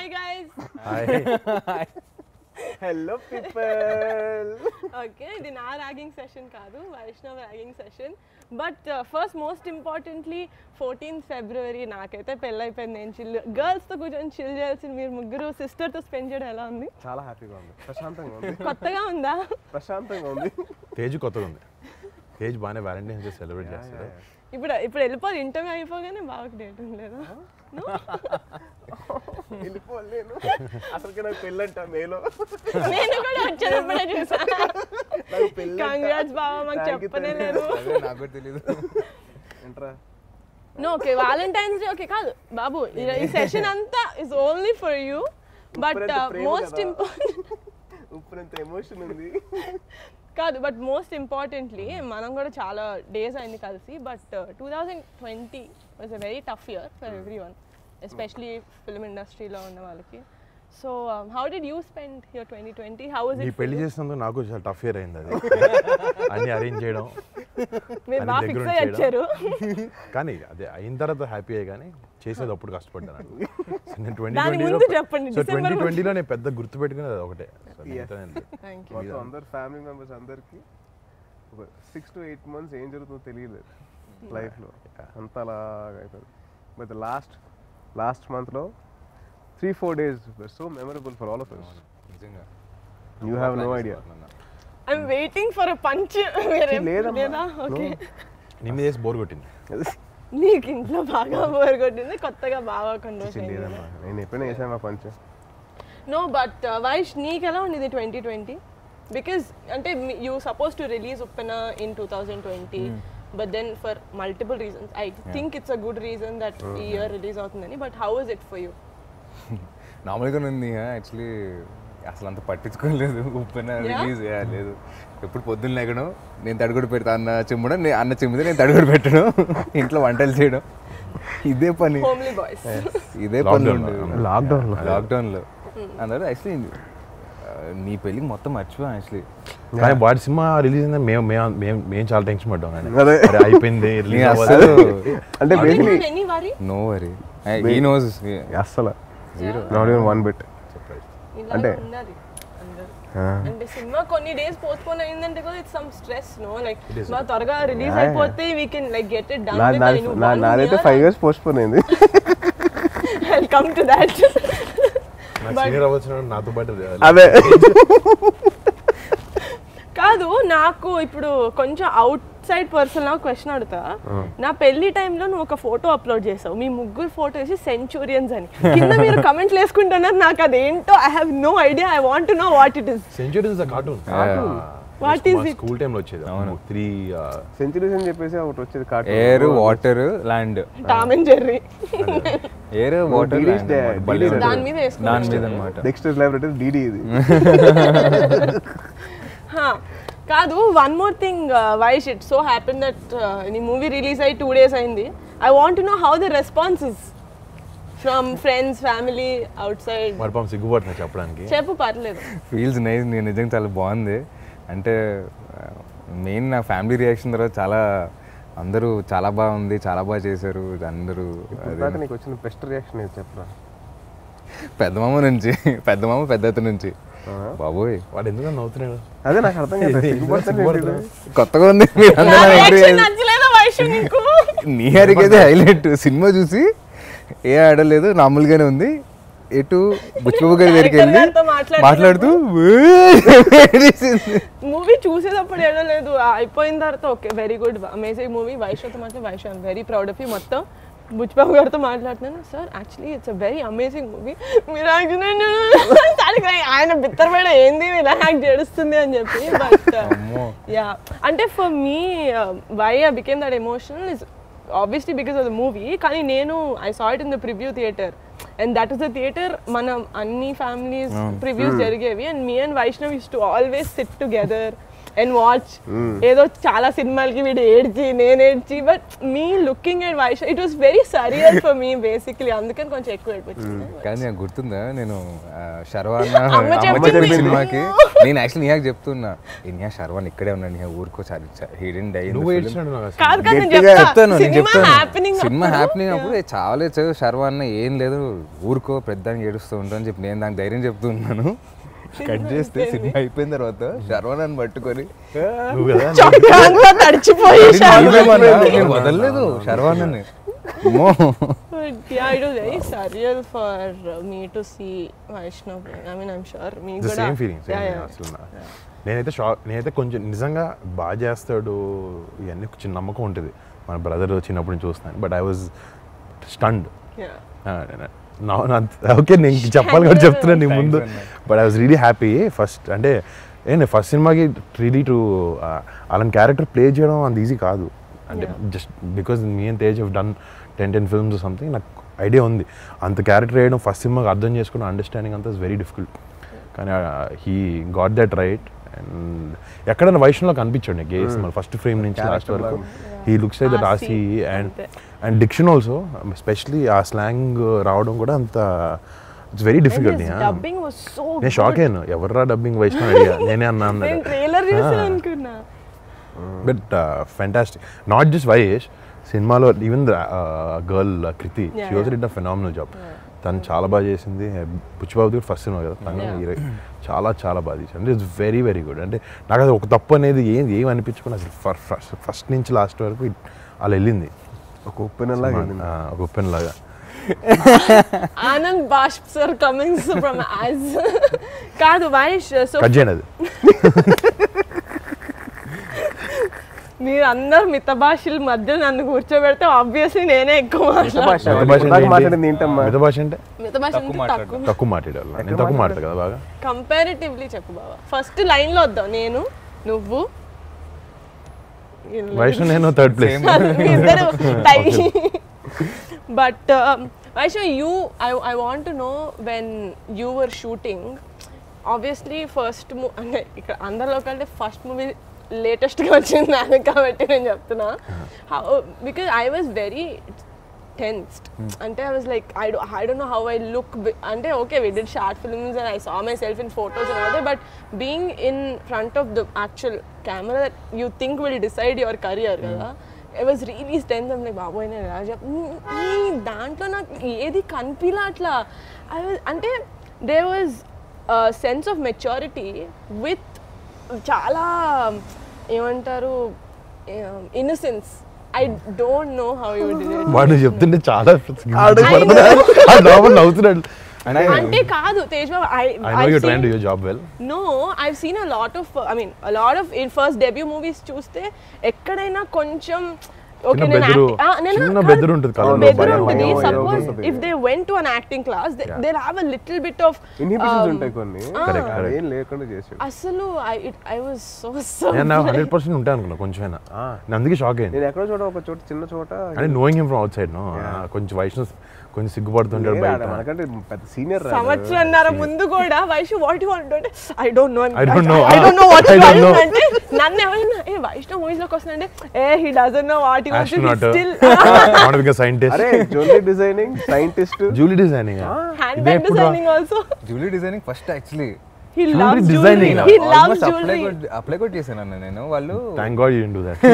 Hi guys. Hi. Hello people. Okay, ఇది నా ragging session కాదు, Vaishnav ragging session. But first most importantly 14th February నాకైతే పెళ్ళైపోయింది. నేను చిల్ గర్ల్స్తో కూర్చొని చిల్ చేయాల్సింది మీరు ముగ్గురు సిస్టర్తో స్పెండ్ చేయడం ఎలా ఉంది? చాలా హ్యాపీగా ఉంది, ప్రశాంతంగా ఉంది. కొత్తగా ఉందా? ప్రశాంతంగా ఉంది. తేజ్ కొత్తగా ఉంది. తేజ్ బాగానే వ్యాలంటైన్స్ డే సెలబ్రేట్ చేస్తాడు. ఇప్పుడు వెళ్ళిపోవాలి, ఇంటర్వ్యూ అయిపోగానే బాగా డేట్ ఉండలేదా? వెళ్ళిపోలేను అసలుకి నాకు పెళ్ళంట మేలో. నేను కూడా వచ్చేటప్పుడే చూసాను. కంగ్రాట్స్ బావా, మాకు చెప్పనే లేదు. నాకు తెలియదు. ఏంట్రా no okay, Valentine's day okay కాదు బాబు, ఈ సెషన్ అంతా is only for you. But most important ఉప్పునంత ఎమోషన్ ఉంది కాదు, బట్ మోస్ట్ ఇంపార్టెంట్లీ మనం కూడా చాలా డేస్ అయింది కలిసి. But 2020 was a very tough year for every one, especially film ఇండస్ట్రీలో ఉన్న వాళ్ళకి. So how did you spend your 2020? How was నీ ఇట్? పెళ్లి చేసినందుకు నాకు చాలా టఫ్ ఇయర్ అయింది. అది అన్ని అరేంజ్ చేయడం, మీరు బాగా దగ్గర ఫిక్స్ నుంచి అయ్యి వచ్చారు. కానీ అదే అయిన తర్వాత హ్యాపీ అయ్యే, కానీ చేసేది అప్పుడు కష్టపడ్డాను. నేను దాని ముందు చెప్పండి, డిసెంబర్ 2020లో నేను పెద్ద గుర్తు పెట్టుకునేది అది ఒకటే. Thank you. మొత్తం అందరు ఫ్యామిలీ మెంబర్స్ అందరికి ఒక 6 to 8 months ఏం జరుగుతుందో తెలియలేదు లైఫ్లో, అంత అలాగా అయిపోయింది. బట్ లాస్ట్ మంత్లో 3-4 days were so memorable for all of us. నిజంగా You have no idea. I'm waiting for a punch. లేదా? ఓకే, నిన్న చేసి బోర్ కొట్టింది. నీకు ఇంట్లో బాగా బోర్ కొట్టింది, కొత్తగా బాగా కంట్రోల్ లేదమ్మా, నేను ఎప్పుడైనా చేశాను మా పంచ్. నో బట్ వైష్ నీకు ఎలా ఉండేది 2020? బికాస్ అంటే you suppose to release Uppena in 2020, but then for multiple reasons I think it's a good reason that ఈ ఇయర్ రిలీజ్ అవుతుందని. But how is it for you? నార్మల్గానే ఉంది యాక్చువల్లీ, అసలు అంత పట్టించుకోలేదు. ఉప్పెన రిలీజ్ లేదు. ఎప్పుడు పొద్దున్న లేకడం, నేను తడుగుడు పెడతా అన్న చిమ్మడం, అన్న చిమ్మితే నేను తడుగుడు పెట్టడం, ఇంట్లో వంటలు చేయడం, ఇదే పని. Homely boys. ఇదే పని లాక్డౌన్లో అందరూ యాక్చువల్లీ నీ పెళ్ళికి మొత్తం మర్చిపోయాం యాక్చువల్లీ. కానీ వాడి సినిమా రిలీజ్ అయింది, మేము చాలా టెన్షన్ పడ్డాం. అదే. అరే అయిపోయింది release అవ్వాలి. అంటే basically any worry? No worry, he knows అస్సలు నాట్ ఈవెన్ వన్ బిట్. అంటే అంటే సినిమా కొన్ని డేస్ పోస్ట్పోన్ అయిందంటే కూడా it's some stress no, like మా త్వరగా రిలీజ్ అయిపోతే we can like get it done with. నాదైతే 5 years పోస్ట్పోన్ అయింది. I'll come to that. నాకు senior అవ్వాల్సిన నాతో పాటు అదే కాదు, నాకు ఇప్పుడు కొంచెం అవుట్ సైడ్ పర్సన్ లా క్వశ్చన్ అడుగుతా. నా పెళ్లి టైంలో నువ్వు ఒక ఫోటో అప్లోడ్ చేసావు, మీ ముగ్గురు ఫోటో వేసి సెంచురియన్స్ అని. కింద మీరు కమెంట్లు వేసుకుంటున్నారు, నాకు అదేంటో I have no idea. I want to know what it is. Centuries cartoon. What is it? School టైంలో వచ్చేది. 3 సెంచురీస్ అని చెప్పేసి ఒకటి వచ్చేది cartoon. Air water land, Tom and Jerry. Air water దాని మీద దాని మీద అనమాట. డెక్స్టర్స్ లాబొరేటరీ డీడీ ఇది. కాదు, one more thing Vaish, it so happen that నీ మూవీ రిలీజ్ అయ్యి 2 days అయింది. I want to know how the response is from friends, family, out side. మరి పాపం సిగ్గుపడుతున్నా చెప్పడానికి. చెప్పు, పర్లేదు. ఫీల్స్ నైస్, నేను నిజంగా చాలా బాగుంది. అంటే మెయిన్ నా ఫ్యామిలీ రియాక్షన్ తర్వాత చాలా అందరూ చాలా బాగుంది, చాలా బాగా చేశారు అందరూ. నీకు వచ్చిన బెస్ట్ రియాక్షన్ ఏది చెప్పరా? పెద్దమామ నుంచి, పెద్దమామ పెద్దత నుంచి. బాబోయ్ వాడు ఎందుకు నవ్వుతున్నాడు? అదే నాకు అర్థం కాదు. కొత్తగా ఉంది. నచ్చలేదా వైష్ నీకు? నీ హరికైతే హైలైట్. సినిమా చూసి ఏ ఆడలేదు, నార్మల్గానే ఉంది. ఎటు బుచ్చిబాబు గారి దగ్గరికి వెళ్ళి మాట్లాడుతూ మూవీ చూసేటప్పుడు ఏడలేదు, అయిపోయిన తర్వాత okay very good amazing movie. వైష్తో మాట్లాడి Vaish I'm very proud of you. మొత్తం బుచ్చిబాబు గారితో మాట్లాడుతున్నాను, sir actually it's a very amazing movie. మీరు ఆయన బిత్తరపేడ ఏంది ఇలా యాక్ట్ చేస్తుంది అని చెప్పి. బట్ యా, అంటే for me why I became that emotional is obviously because of the movie. కానీ నేను I saw it in the preview theater and that is the theater మనం అన్ని families previews జరిగేవి and me and Vaishnav used to always sit together and watch ఏదో చాలా సినిమాలకి వీడు ఏడ్చి నేను ఏడ్చి but me looking at Vaish it was very surreal for me basically అందుకని కొంచెం ఎక్కువ ఏడిపించింది. కానీ నాకు గుర్తుందా నేను శర్వాన్ అమ్మ చెప్పింది. చెప్పిన సినిమాకి నేను యాక్చువల్లీ నీకు చెప్తున్నా నిహా శర్వాన్ ఇక్కడే ఉన్నాడు నిహా ఊరుకో హిడెన్ డై నువ్వు ఏడ్చినాడు నాకు అసలు. కాదు కాదు నేను చెప్తాను నేను సినిమా చెప్తాను హ్యాపెనింగ్ సినిమా హ్యాపెనింగ్ అప్పుడు చావలేదు శర్వాన్ ఏం లేదు ఊరుకో పెద్దానికి ఏడుస్తూ ఉంటాను చెప్పి నేను దానికి ధైర్యం చెప్తున్నాను. కట్ చేస్తే సినిమా అయిపోయిన తర్వాత శర్వాన్ పట్టుకొని నువ్వు కదా చొక్కా అంతా తడిచిపోయి నేను వదలలేదు శర్వాన్ అని yeah it was very surreal for me to see Vaishnav playing. I mean I'm sure me the kuda same feeling అసలు నేనైతే నేనైతే కొంచెం నిజంగా బాగా చేస్తాడు ఇవన్నీ చిన్న నమ్మకం ఉంటుంది మన బ్రదర్ చిన్నప్పుడు నుంచి చూస్తున్నాను but I was stunned okay నేను చెప్పాలి కూడా చెప్తున్నాను నీ ముందు but I was really happy first అంటే ఫస్ట్ సినిమాకి రియలీ టు అలాంటి క్యారెక్టర్ ప్లే చేయడం అంత ఈజీ కాదు అంటే just because me and Tej have done 10 films something నాకు ఐడియా ఉంది అంత క్యారెక్టర్ వేయడం ఫస్ట్ సినిమాకి అర్థం చేసుకుని అండర్స్టాండింగ్ అంతా ఇస్ వెరీ డిఫికల్ట్ కానీ he got that right and ఎక్కడైనా వైష్ణవ్లో కనిపించండి గే సినిమా ఫస్ట్ ఫ్రేమ్ నుంచి లాస్ట్ వరకు హీ లుక్స్ లైక్ దట్ ఆసీ అండ్ డిక్షన్ ఆల్సో ఎస్పెషలీ ఆ స్లాంగ్ రావడం కూడా అంత it's very difficult dubbing was so నేను షాక్ అయ్యాను ఎవర్రా డబ్బింగ్ వైష్ణవ్ అడిగా నేనే అన్నాను నేను ట్రైలర్ చూసి అనుకున్నా but fantastic not just Vaish సినిమాలో even girl Kriti she was did a phenomenal job తను చాలా బాగా చేసింది బుచ్చిబాబుది కూడా ఫస్ట్ సినిమా కదా తను చాలా చాలా బాగా చేసింది అంటే ఇట్స్ వెరీ వెరీ గుడ్ అంటే నాకు అది ఒక తప్పు అనేది ఏం అనిపించుకుని అసలు ఫస్ట్ నుంచి లాస్ట్ వరకు అలా వెళ్ళింది ఒక ఉప్పెన లాగా ఒక ఉప్పెన్ లాగా ఆనంద్ బాష్ప్ సార్ కమింగ్స్ ఫ్రమ్ యాజ్ కాదు వైష్ సో కట్ చేయండి అది మీరు అందరు మిత భాషల మధ్య నన్ను కూర్చోబెడితే ఆబ్వియస్లీ నేనే ఎక్కువ మాట్లాడింది ఏంటమ్మా మిగతా భాష అంటే మిత భాష అంటే తక్కువ తక్కువ మాట్లాడాలి నేను తక్కువ మాట్లాడు కదా బాగా కంపారిటివ్లీ చెప్పు బాబా ఫస్ట్ లైన్ లో వద్దాం నేను నువ్వు వైష్ణవ్ నేను థర్డ్ ప్లేస్ ఇద్దరు but Vaishnav you I want to know when you were shooting obviously first అంటే ఇక్కడ అందరిలో కంటే ఫస్ట్ మూవీ లేటెస్ట్గా వచ్చింది నాకు కాబట్టి నేను చెప్తున్నా because I was very tensed అంటే I was like I don't know how I look అంటే okay we did short films and I saw myself in photos and all that but being in front of the actual camera that you think will decide your career కదా I was really tense అంటే బాబోయ్ నేను ఎలా ఈ దాంట్లో నాకు ఏది కనిపిలా అట్లా ఐ వాజ్ అంటే they was sense of maturity with చాలా ఏమంటారు innocence I don't know how you did it వాడు చెప్తుంటే చాలా నవ్వుతున్నాడు అంటే కాదు తేజ్ బాబు I know you're trying to do your job well. No, I've seen a lot of in first debut movies చూస్తే ఎక్కడైనా కొంచెం okay చిన్న బెదురు ఉంటుంది కళ్ళలో బెదురు ఉంటుంది suppose if they went to an acting class they'll have a little bit of inhibitions ఉంటాయి కొన్ని Correct. ఏం లేకుండా చేసాడు అసలు I was so నేను 100% ఉంటాను అనుకున్నా కొంచెమైనా నేను అందుకే షాక్ అయ్యింది నేను ఎక్కడో చోట ఒక చోట చిన్న చోట అంటే knowing him from outside no కొంచెం వైష్ణవ్ కొంచెం సిగ్గుపడుతుంటాడు బయట మనకంటే పెద్ద సీనియర్ సంవత్సరంన్నర ముందు కూడా వైష్ణవ్ వాట్ యు వాంట్ అంటే I don't no I don't know. I don't know what I don't know. అంటే నన్ను ఎవరైనా ఏ వైష్ణవ్ మూవీస్ లోకి వస్తుందంటే he doesn't know what he wants Astronaut. Still want to be scientist అరే jewellery designing scientist jewellery designing handbag designing also jewellery designing first actually he Jewelry loves designing. jewelry he loves jewelry apply కూడా చేశాను నేను వాళ్ళు thank God you do that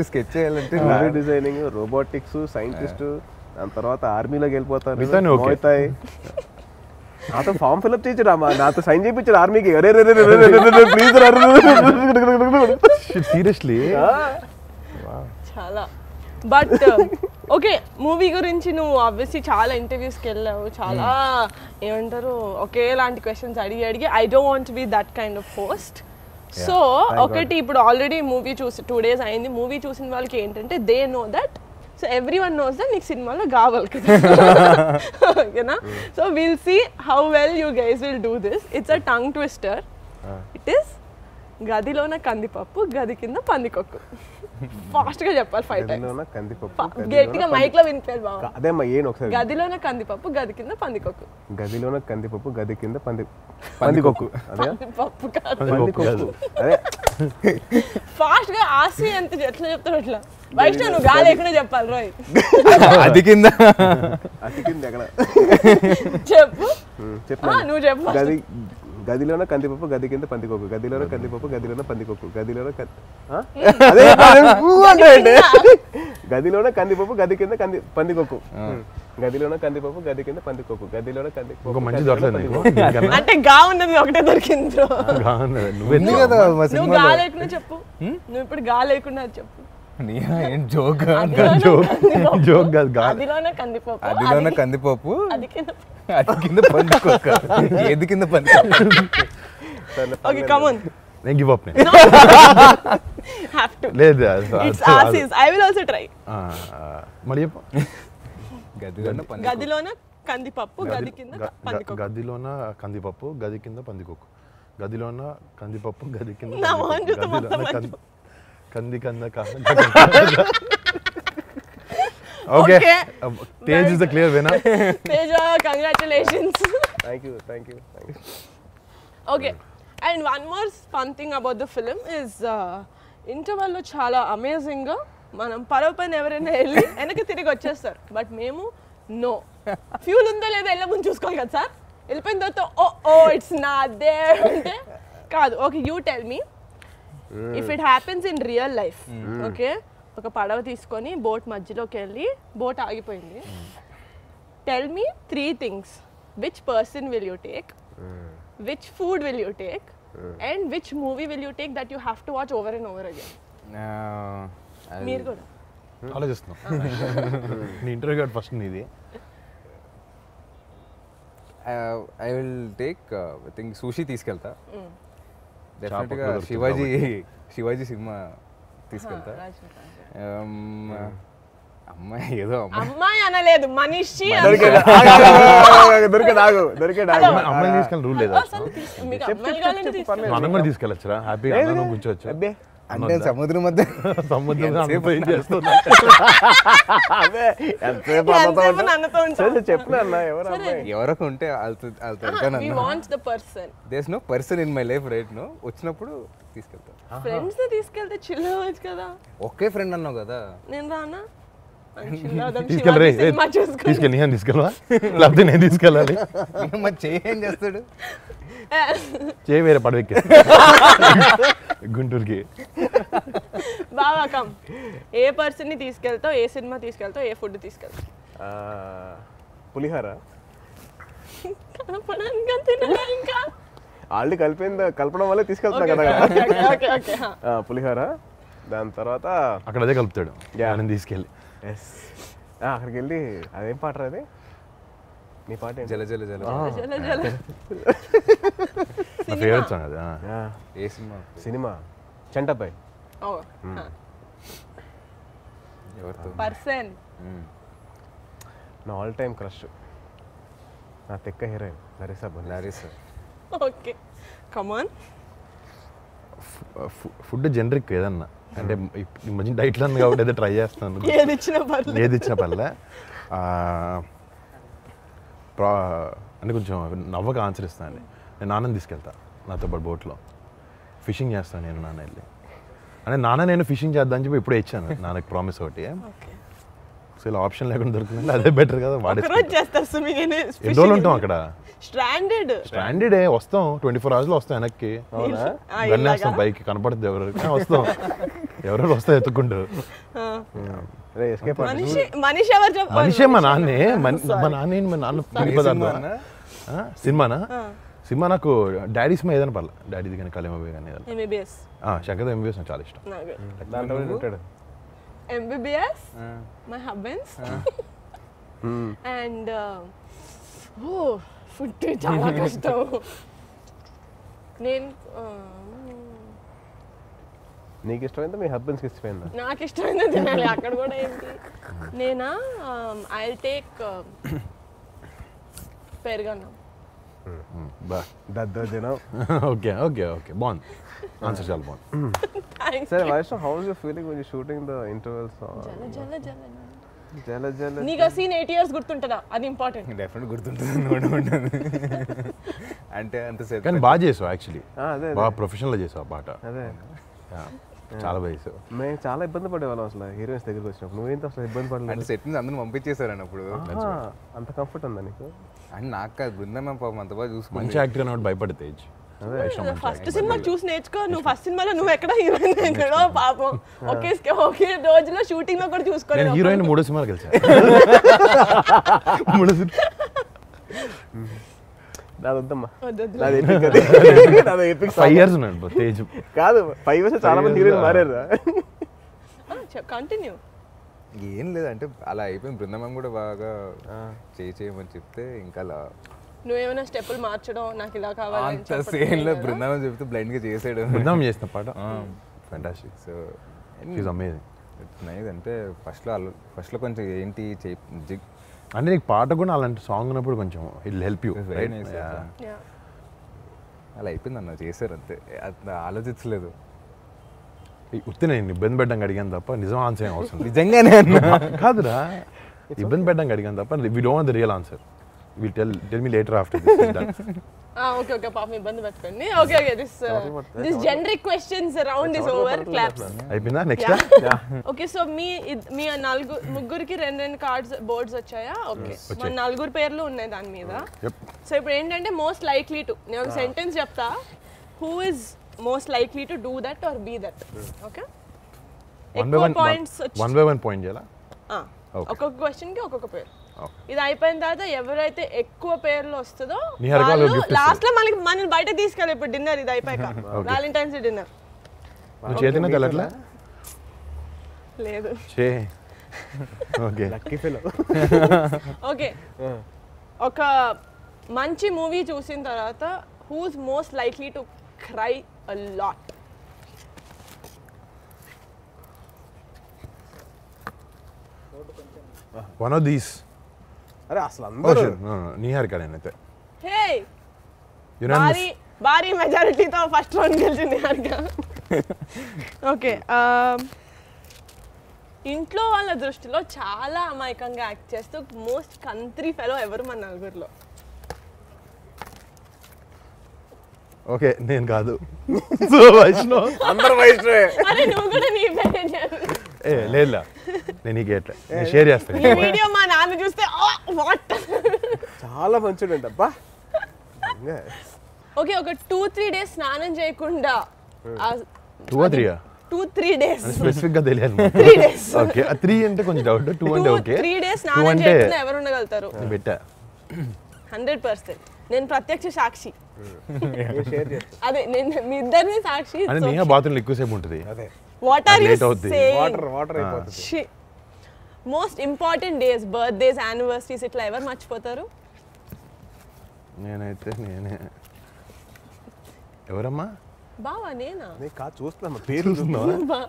sketch చేయాలంటే jewellery designing robotics scientist దాని తర్వాత ఆర్మీలోకి వెళ్ళిపోతారు మిగతాన్ని okay. అవుతాయి నాతో ఫామ్ ఫిల్అప్ చేయించాడు అమ్మా నాతో సైన్ చేయించాడు ఆర్మీకి అరే ప్లీజ్ సీరియస్లీ చాలా బట్ ఓకే మూవీ గురించి నువ్వు ఆబ్వియస్లీ చాలా ఇంటర్వ్యూస్కి వెళ్ళావు చాలా ఏమంటారు ఒకేలాంటి క్వశ్చన్స్ అడిగి I don't want be that kind of host so ఒకటి ఇప్పుడు ఆల్రెడీ మూవీ చూసి 2 days అయింది మూవీ చూసిన వాళ్ళకి ఏంటంటే they know that so everyone knows that నీకు సినిమాలో కావాలి కదా ఓకేనా so will see how well you guys will do this it's a tongue twister it is గదిలోన కందిపప్పు గది కింద పందికొక్కు. ఫాస్ట్ గా చెప్పాలి 5 టైమ్స్. గదిలోన కందిపప్పు గట్టిగా మైక్ లో వినిపించాలి బాగా. అదేమ్మా ఏను ఒకసారి. గదిలోన కందిపప్పు గది కింద పందికొక్కు. గదిలోన కందిపప్పు గది కింద పందికొక్కు. అదే పప్పు కాదు. పందికొక్కు. అదే ఫాస్ట్ గా ఆసి ఎంత ఎట్లా చెప్తావు అట్లా. వైష్ణవ్ నువ్వు గాలి లేకుండా చెప్పాలి రోయ్. అది కింద ఎక్కడ చెప్పు. చెప్పు నువ్వు చెప్పు. గదిలోన కందిపప్పు గది కింద పందికొక్కు. గదిలోన కందిపప్పు గదిలోన పందికొక్కు. గదిలోన గదిలోన కందిపప్పు గది కింద పందికొక్కు. గదిలోన కందిపప్పు గది కింద పందికొక్కు. గదిలోన కందిపప్పు మంచి దొరకలేదు నీకు అంటే గా ఉన్నది ఒకటే దొరికింది. నువ్వు గా లేకుండా చెప్పు. నువ్వు ఇప్పుడు గా లేకుండా చెప్పు. జోక్ జోక్ కాదు. గదిలోన కందిపప్పు అదిలోన కందిపప్పు అది కింద. అది కింద పందికొక్క. ఏది కింద పందికొక్క? Okay come on. నేను గివ్ అప్. Have to. లేదు ఇట్స్ ఆసిస్. I will also try. మరి చెప్పు. గదిలోన కందిపప్పు గది కింద పందికొక్కు. గదిలోన కందిపప్పు గది కింద పందికొక్కు. గదిలోన కందిపప్పు గది కింద నా మొహం చూస్తే మొత్తం కంది కంద okay. Tej is the clear winner. Teja congratulations. Thank you. Okay and one more fun thing about the film is ఇంటర్వెల్లో చాలా అమేజింగ్గా మనం పరవ పైన ఎవరైనా వెళ్ళి వెనక్కి తిరిగి వచ్చేస్తారు. బట్ మేము నో ఫ్యూల్ ఉందో లేదో వెళ్ళే ముందు చూసుకోవాలి కదా సార్. వెళ్ళిపోయిన తర్వాత ఓ ఇట్స్ నాట్ దేర్ అంటే కాదు. Okay you tell me if it happens in real life. Okay ఒక పడవ తీసుకొని బోట్ మధ్యలోకి వెళ్ళి బోట్ ఆగిపోయింది. Tell me 3 things. Which person will you take, which food will you take and which movie will you take that you have to watch over and over again. మీరు కూడా ఆలోచిస్తున్నాం. నీ ఇంటర్వ్యూ కార్డ్ ఫస్ట్ నీది. I will take I think sushi తీసుకెళ్తా. డెఫినెట్గా Shivaji cinema తీసుకెళ్తా. అమ్మాయి ఏదో అమ్మాయి అనలేదు మనిషి. అమ్మాయిని తీసుకెళ్ళి రూల్ లేదా? మనం కూడా తీసుకెళ్ళొచ్చురా హ్యాపీగా కూర్చోవచ్చు. అంటే సముద్రం మధ్య ఎవరికి ఉంటే does no person in my life right no. వచ్చినప్పుడు తీసుకెళ్తా. ఫ్రెండ్స్ ని తీసుకెళ్తే చిల్ అవ్వచ్చు కదా. ఒకే ఫ్రెండ్ అన్నావు కదా. నేను రానా? తీసుకెళ్ళి నేను తీసుకెళ్ళా లేకపోతే నేను తీసుకెళ్ళాలి. మరి చేయం చేస్తాడు. చేయి వేరే పడవెక్కి గుంటూరుకి. బాగా కమ్. ఏ పర్సన్ ని తీసుకెళ్తావు, ఏ సినిమా తీసుకెళ్తావు, ఏ ఫుడ్ తీసుకెళ్తావు? పులిహోర. ఇంకా ఆల్రెడీ కలపడం వల్లే తీసుకెళ్తున్నా కదా. పులిహోర. దాని తర్వాత అక్కడ అదే కలుపుతాడు నేను తీసుకెళ్ళి. అక్కడికి వెళ్ళి అదేం పాట అది నీ పాట జల జల జల నా ఫేవరెట్ సాంగ్ అది. ఏ సినిమా? సినిమా చంటపై. ఎవరితో? పర్సన్ నా ఆల్ టైమ్ క్రష్ నా తెక్క heroine Larissa. Okay come on. Food generic ఏదన్నా అంటే ఈ మధ్య డైట్లో ఉంది కాబట్టి ఏదో ట్రై చేస్తాను. ఏది ఇచ్చినా పర్లే. అంటే కొంచెం నవ్వక ఆన్సర్ ఇస్తాను. నేను నాన్నని తీసుకెళ్తా నాతో పాటు బోట్లో ఫిషింగ్ చేస్తాను. నేను నాన్న వెళ్ళి అంటే నాన్న నేను ఫిషింగ్ చేద్దాం అని చెప్పి ఇప్పుడే ఇచ్చాను నాన్నకి ప్రామిస్ ఒకటి. సో ఇలా ఆప్షన్ లేకుండా దొరుకుతుంది అదే బెటర్ కదా. ఎన్ని రోజులు ఉంటాం అక్కడ? స్ట్రాండెడ్ వస్తాం 24 hours వస్తాం వెనక్కి. వెళ్ళేస్తాం పైకి కనపడుతుంది ఎవరికి వస్తాం. ఎవరెవరు వస్తాం ఎత్తుకుంటూ. మనిషే మా నాన్నే. మా నాన్న మా నాన్న సినిమానా? సినిమా నాకు డాడీ సినిమా ఏదైనా పర్లేదు. డాడీది కానీ కళేమోబే కానీ శంకర్ ఎంబీబీఎస్ నాకు చాలా ఇష్టం. MBBS, my husband's, and food చాలా కష్టం. నేను నీకు ఇష్టమైందా మీ హస్బెండ్స్కి ఇష్టమైందా? నాకు ఇష్టమైందా తినాలి అక్కడ కూడా ఏంటి. నేనా ఐ విల్ టేక్ పెరుగన్నం. బా దద్దోజనం. ఓకే ఓకే ఓకే బాగుంది ఆన్సర్ చాలా బాగుంది. సరే Vaishnav, how is you feeling when you shooting the intervals? జల జల నీకు ఆ సీన్ 8 years గుర్తుంటుందా? అది ఇంపార్టెంట్. డెఫినెట్ గుర్తుంటుంది. అంటే అంతసేపు కానీ బాగా చేసావు యాక్చువల్లీ, అదే బాగా ప్రొఫెషనల్గా చేసావు ఆ పాట. అదే చాలా బాగా చేసావు. మేము చాలా ఇబ్బంది పడేవాళ్ళం అసలు హీరోయిన్స్ దగ్గరికి వచ్చినప్పుడు. నువ్వేంత అసలు ఇబ్బంది పడలేదు. అంటే సెట్ నుంచి అందరూ పంపించేశారని అప్పుడు. అంత కంఫర్ట్ ఉందా నీకు? అండ్ నాకు కాదు, బృందం పాపం అంత బాగా చూసుకుంది. మంచి యాక్టర్ అన్నట్టు భయపడి తేజ్. ఫస్ట్ సినిమా చూసి నేర్చుకో. నువ్వు ఫస్ట్ సినిమాలో నువ్వు ఎక్కడ హీరోయిన్ ఎక్కడో పాపం ఒకే రోజులో షూటింగ్ లో కూడా చూసుకోలేదు. హీరోయిన్ 3 సినిమాలు కలిసా. 3 సినిమా నాదొద్దమ్మా. వద్దొద్దు. నాది ఎపిక్ అది. నాది ఎపిక్. 5 years ఉన్నాడు తేజ్. కాదు 5 years చాలా మంది హీరోయిన్ మారారు. కంటిన్యూ. ఏం లేదంటే అలా అయిపోయింది. బృందం కూడా బాగా చేయమని చెప్తే ఇంకా అలా నువ్వేమైనా స్టెప్పులు మార్చడం నాకు ఇలా కావాలి అంత సేన్లో బృందావనం చెప్తే బ్లైండ్గా చేసాడు. బృందావనం చేసిన పాట fantastic. So is amazing. Nice. అంటే ఫస్ట్లో కొంచెం ఏంటి అంటే నీకు పాట కూడా అలాంటి సాంగ్ ఉన్నప్పుడు కొంచెం it help you. Very nice. అలా అయిపోయింది అన్న, చేశారు అంతే, అంత ఆలోచించలేదు. ఉత్తి నేను ఇబ్బంది పెట్టడానికి అడిగాను తప్ప నిజం ఆన్సర్ ఏం అవసరం లేదు. నిజంగానే కాదురా, ఇబ్బంది పెట్టడానికి అడిగాను తప్ప we don't want the real answer. Will tell me later after this is done. Okay okay పాపం ఇబ్బంది పెట్టుకోండి. Okay okay this generic questions around is over. Claps అయిపోయిందా? Next okay. సో మీ ముగ్గురికి 2 కార్డ్స్ బోర్డ్స్ వచ్చాయా? ఓకే, మన 4 పేర్లు ఉన్నాయి దాని మీద. సో ఇప్పుడు ఏంటంటే మోస్ట్ లైక్లీ టు, నేను ఒక సెంటెన్స్ చెప్తా, who is most likely to do that or be that. Okay, ఎక్కువ points one by one point చేయాలా? ఒక్కొక్క క్వశ్చన్ కి ఒక్కొక్క పేరు. ఇది అయిపోయిన తర్వాత ఎవరైతే ఎక్కువ పేర్లు వస్తుందో లాస్ట్ లో మనల్ని బయట తీసుకెళ్ళి. ఇప్పుడు డిన్నర్ ఇది అయిపోయాక వ్యాలంటైన్స్ డే డిన్నర్. చేతిన తెలట్లా లేదు. Okay lucky fellow. ఓకే, ఒక మంచి మూవీ చూసిన తర్వాత who's most likely to cry a lot? One of these. అరే అసలు అందరూ నిహారిక. నేనైతే హే భారీ మెజారిటీతో ఫస్ట్ రౌండ్ గెలిచింది నిహారిక. ఓకే, ఇంట్లో వాళ్ళ దృష్టిలో చాలా అమాయకంగా యాక్ట్ చేస్తూ మోస్ట్ కంట్రీ ఫెలో ఎవరు మన 4లో? ఓకే, నేను కాదు. సో వైష్ణవ్. అందరూ వైష్ణవే. అరే నువ్వు కూడా నీ పేరే చెప్పు. లేదా నేను నీకు ఎట్లా నేను షేర్ చేస్తాను. ఈ వీడియో మా నాన్న చూస్తే వాట్. చాలా మంచిది అబ్బా. ఓకే, ఒక 2-3 days స్నానం చేయకుండా 2-3 days స్పెసిఫిక్ గా తెలియాలి. 3 days. ఓకే, 3 అంటే కొంచెం డౌట్. 2 అంటే ఓకే. 3 days స్నానం చేయకుండా ఎవరు ఉండగలుగుతారు? బెట్టా 100%. నేను ప్రత్యక్ష సాక్షి. షేర్ చేస్తా. అదే నేను మీ ఇద్దరిని సాక్షి. అంటే నేహ బాత్రూంలో ఎక్కువసేపు ఉంటుంది. అదే what are you saying? Water అయిపోతుంది. Most important days, birthdays, anniversaries ఇట్లా ఎవరు మర్చిపోతారు? నేనైతే ఎవరమ్మా? బావా నేనా? నేను కాదు చూస్తున్నా పేరు చూస్తున్నావా?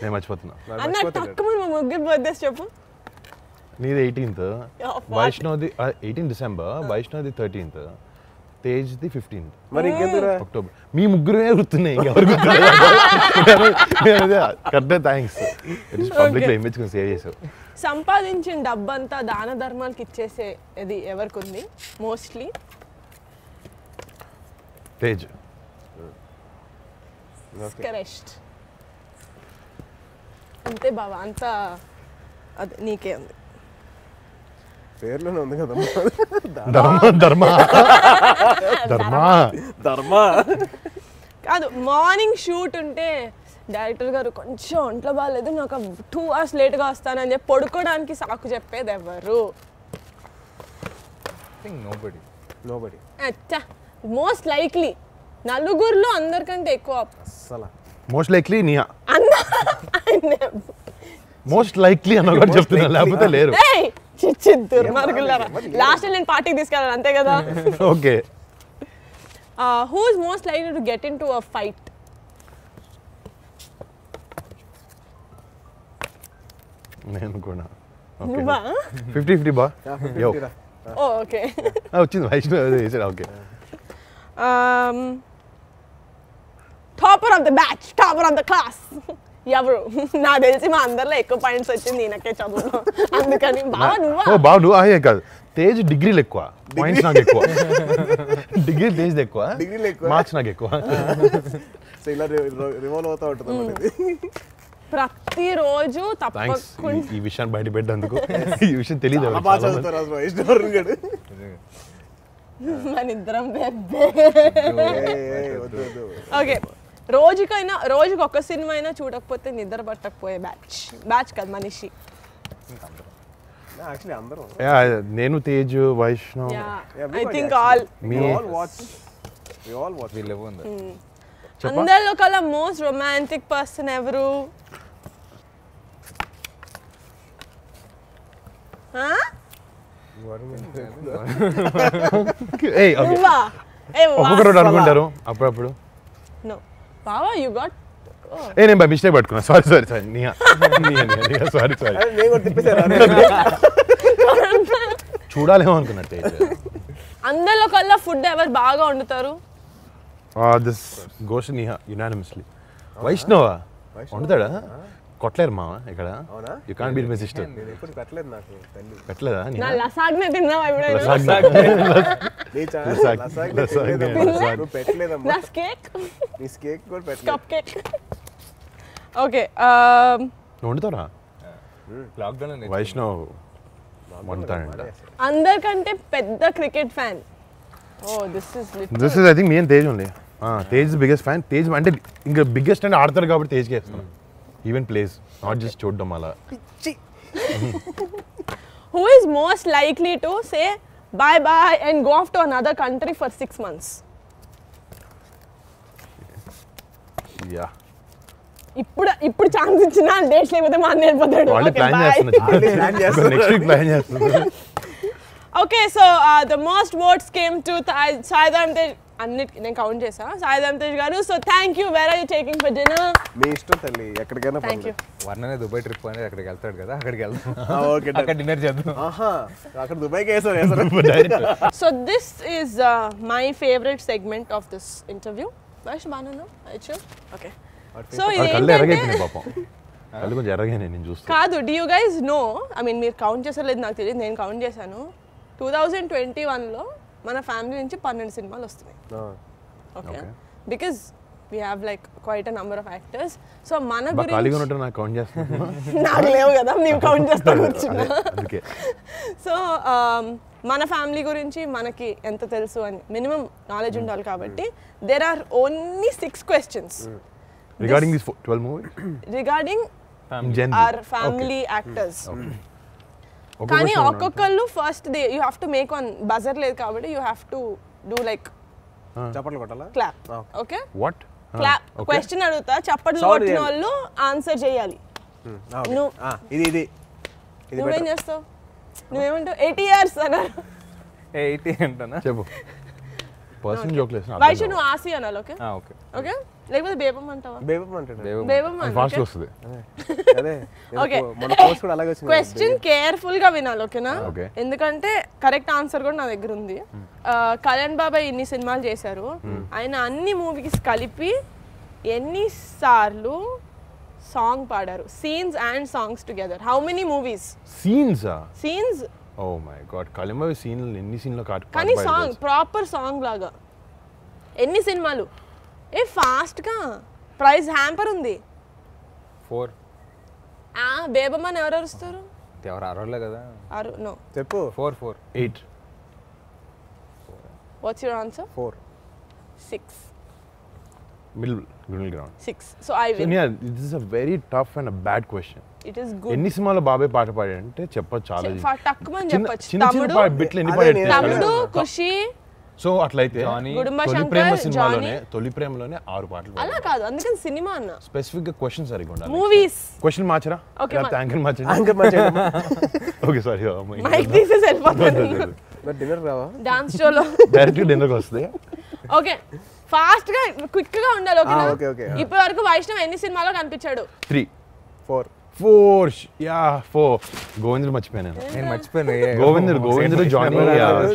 నేను మర్చిపోతున్నా. అన్న తక్కువ మా ముగ్గురు బర్త్డేస్ చెప్పు. నీది 18th, వైష్ణవ్ది 18 December, వైష్ణవ్ది 13th, తేజ్ది 15th. మరి ఇంకెందుకు అక్టోబర్. మీ ముగ్గురే గుర్తున్నాయి, ఇంకెవరు గుర్తున్నారు? Correct, thanks. పబ్లిక్లో ఇమేజ్ కొంచెం సేవ్ చేసావు. సంపాదించిన డబ్బంతా దాన ధర్మాలకు ఇచ్చేసే ఇది ఎవరికి ఉంది మోస్ట్లీ? తేజ్. కరెక్ట్. అంతే బావా, అంతా అదే నీకే ఉంది. పేర్లోనే ఉంది కదా ధర్మా. కాదు, మార్నింగ్ షూట్ ఉంటే డైరెక్టర్ గారు కొంచెం ఒంట్లో బాగాలేదు, నాకు 2 hours లేట్గా వస్తానని చెప్పి పడుకోవడానికి సాకు చెప్పేది ఎవరు? నోబడి. అచ్చా, మోస్ట్ లైక్లీ 4లో అందరికంటే ఎక్కువ. అస్సలు మోస్ట్ లైక్లీ నియా. అన్న మోస్ట్ లైక్లీ అన్న కూడా చెప్తున్నా, లేకపోతే లేరు. లాస్ట్ నేను పార్టీకి తీసుకెళ్ళాను అంతే కదా. Okay, who is most likely to get in to a fight? నేను కూడా. నువ్వా? 50-50 బా. ఓ ఓకే. వచ్చింది వైష్ణవ్ చేసాడు. Okay. Topper of the batch, topper of the class ఎవరు? నాకు తెలిసి మా అందరిలో ఎక్కువ పాయింట్స్ వచ్చింది ఈయనకే చదువులో, అందుకని బావ నువ్వా? ఓ బాబు నువ్వు అయ్యే కాదు, తేజ్ డిగ్రీలు ఎక్కువ, పాయింట్స్ నాకు ఎక్కువ. డిగ్రీ తేజ్ ఎక్కువ, డిగ్రీలు ఎక్కువ, మార్క్స్ నాకు ఎక్కువ. సో ఇలా రివాల్వ్ అవుతా ఉంటుంది అన్నమాట ఇది. ప్రతిరోజు థ్యాంక్స్ తప్పకుండా ఈ విషయాన్ని బయట పెట్టేందుకు. ఈ విషయం తెలియదు చాలా బాగా చదువుతారు అసలు వైష్ణవ్ గారు. మన ఇద్దరం వద్దు వద్దు. ఓకే. రోజుకి ఒక సినిమా అయినా చూడకపోతే నిద్ర పట్టకపోయే బ్యాచ్ కాదు మనిషి. యాక్చువల్లీ అందరూ నేను Tej Vaishnav I think all me we all watch we live on that. అందరిలో కల్లా మోస్ట్ రొమాంటిక్ పర్సన్ ఎవరు? నువ్వా? ఒక్కొక్కరు అనుకుంటారు అప్పుడప్పుడు. నో బావా యు గాట్. నేను బై మిస్టేక్ పట్టుకున్నా. సారీ నిహా సారీ నేను కూడా తిప్పేశాను. చూడాలేమో అనుకున్నా తేజ్. అందరిలో కల్లా ఫుడ్ ఎవరు బాగా వండుతారు? దిస్ గోస్ నిహా యునానిమస్లీ. వైష్ణవా వండుతాడా? కొట్టలేరు మామ ఇక్కడ. అవునా? You can't beat my sister. నేను ఎప్పుడు పెట్టలేదు నాకు తల్లి. పెట్టలేదా నా లసాగ్నే తిన్నావా ఎప్పుడైనా? నువ్వు పెట్టలేదమ్మా. నా కేక్, నీ కేక్ కూడా పెట్టలేదు. Cupcake. ఓకే. వండుతారా? లాక్డౌన్ వైష్ణవ్ వండుతాడంట. అందరికంటే పెద్ద cricket fan. Oh this is I think మీ and Tej only. Tej biggest fan. Tej అంటే ఇంకా బిగ్గెస్ట్ అంటే ఆడతారు కాబట్టి తేజ్కి వేస్తున్నాం. ఈవెన్ ప్లేస్ నాట్ జస్ట్ చూడడం అలా. Who is most likely to say bye bye and go off to another country for 6 months? Yeah ఇప్పుడు ఛాన్స్ ఇచ్చినా డేట్స్ లేకపోతే మా అన్న వెళ్ళిపోతాడు. వాళ్ళే ప్లాన్ చేస్తున్నారు. నెక్స్ట్ వీక్ ప్లాన్ చేస్తున్నారు. Okay. So the most votes came to Saidharam Tej. అన్నిటికీ నేను కౌంట్ చేసా. సాయిధరం తేజ్ గారు, so thank you. Where are you taking for dinner? మీ ఇష్టం తల్లి, ఎక్కడికైనా థ్యాంక్ యూ. వర్ణనే దుబాయ్ ట్రిప్ అనేది అక్కడికి వెళ్తాడు కదా, అక్కడికి వెళ్తాం. ఓకే, అక్కడ డిన్నర్ చేద్దాం. అక్కడ దుబాయ్కి వేసారు. So this is my favourite segment of this interview. Vaish బాను ఓకే. సో కళ్ళు ఎరగైపోయినాయి పాపం. కళ్ళు కొంచెం ఎరగైనాయి నేను చూస్తాను. కాదు, do you guys know, I mean మీరు కౌంట్ చేసలేదు నాకు తెలియదు, నేను కౌంట్ చేశాను. 2021లో మన ఫ్యామిలీ నుంచి 12 సినిమాలు వస్తున్నాయి. Okay, because we have like quite a number of actors. So మన గురించి ఖాళీగా ఉన్నట్టు నాకు కౌంట్ చేస్తాను. నాకు లేవు కదా, నీవు కౌంట్ చేస్తా కూర్చున్నా. సో మన ఫ్యామిలీ గురించి మనకి ఎంత తెలుసు అని మినిమం నాలెడ్జ్ ఉండాలి కాబట్టి there are only 6 questions regarding this 12 movies regarding our family actors. కానీ ఒక్కొక్కళ్ళు first you have to make one buzzer లేదు కాబట్టి you have to do like చప్పట్లు కొట్టాలా? Clap. Okay, what clap. Question అడుగుతా, చప్పట్లు కొట్టిన వాళ్ళు ఆన్సర్ చేయాలి. నువ్వేం చేస్తావు? నువ్వేమంటావు? 80 years అన్నారు. 80 అంటనా? చెప్పు. పర్సన్ జోక్ లేసిన వైషు నువ్వు ఆసి అనాలి. ఓకే ఓకే ఓకే, లేకపోతే బేబం అంటావా? బేబం అంటాడు. బేబం ఫాస్ట్ వస్తుంది. అదే ఓకే, మన కోర్స్ కూడా అలాగే వచ్చింది. క్వశ్చన్ కేర్ఫుల్ గా వినాలి. ఓకేనా? Okay. ఎందుకంటే కరెక్ట్ ఆన్సర్ కూడా నా దగ్గర ఉంది. కళ్యాణ్ బాబాయ్ ఇన్ని సినిమాలు చేశారు, ఆయన అన్ని మూవీస్ కలిపి ఎన్నిసార్లు సాంగ్ పాడారు? Scenes and songs together. How many movies? Scenes. Oh my god, Kalyan scene ఎన్ని సీన్లో కానీ సాంగ్ ప్రాపర్ సాంగ్ లాగా ఎన్ని సినిమాలు? ఏ ఫాస్ట్ గా, ప్రైజ్ హ్యాంపర్ ఉంది. 4. బేబమ్మని ఎవరు అరుస్తారు? ఎవరు అరవలే కదా. నో, చెప్పు. 4 8. What's your answer? 4. 6. Middle ground. 6. So I win. This is a very tough and a bad question. It is good. ఎన్ని సినిమాలో బాబాయ్ పాట పాడాడంటే చెప్పొచ్చు చాలా. టక్కుమని చెప్పొచ్చు. చిన్న బిట్లు ఎన్ని పాడాడు? తమ్ముడు, ఖుషి. సో అట్లయితే తొలి ప్రేమ సినిమాలోనే 6 పాటలు. అలా కాదు, అందుకని సినిమా అన్న. స్పెసిఫిక్ గా క్వశ్చన్ సరిగా ఉండాలి. మూవీస్ క్వశ్చన్ మార్చరా? ఓకే, యాంకర్ మార్చండి. ఓకే సారీ, మైక్ తీసేసి వెళ్ళిపోతాను. డిన్నర్ రావా? డాన్స్ షోలో డైరెక్ట్ డిన్నర్ వస్తుంది. ఓకే, ఫాస్ట్ గా క్విక్ గా ఉండాలి. ఓకే. ఇప్పటి వరకు వైష్ణవ్ ఎన్ని సినిమాలో కనిపించాడు? 3. 4. 4 యా 4 గోవిందుడు మర్చిపోయాను నేను. నేను మర్చిపోయాను Govindudu Johnny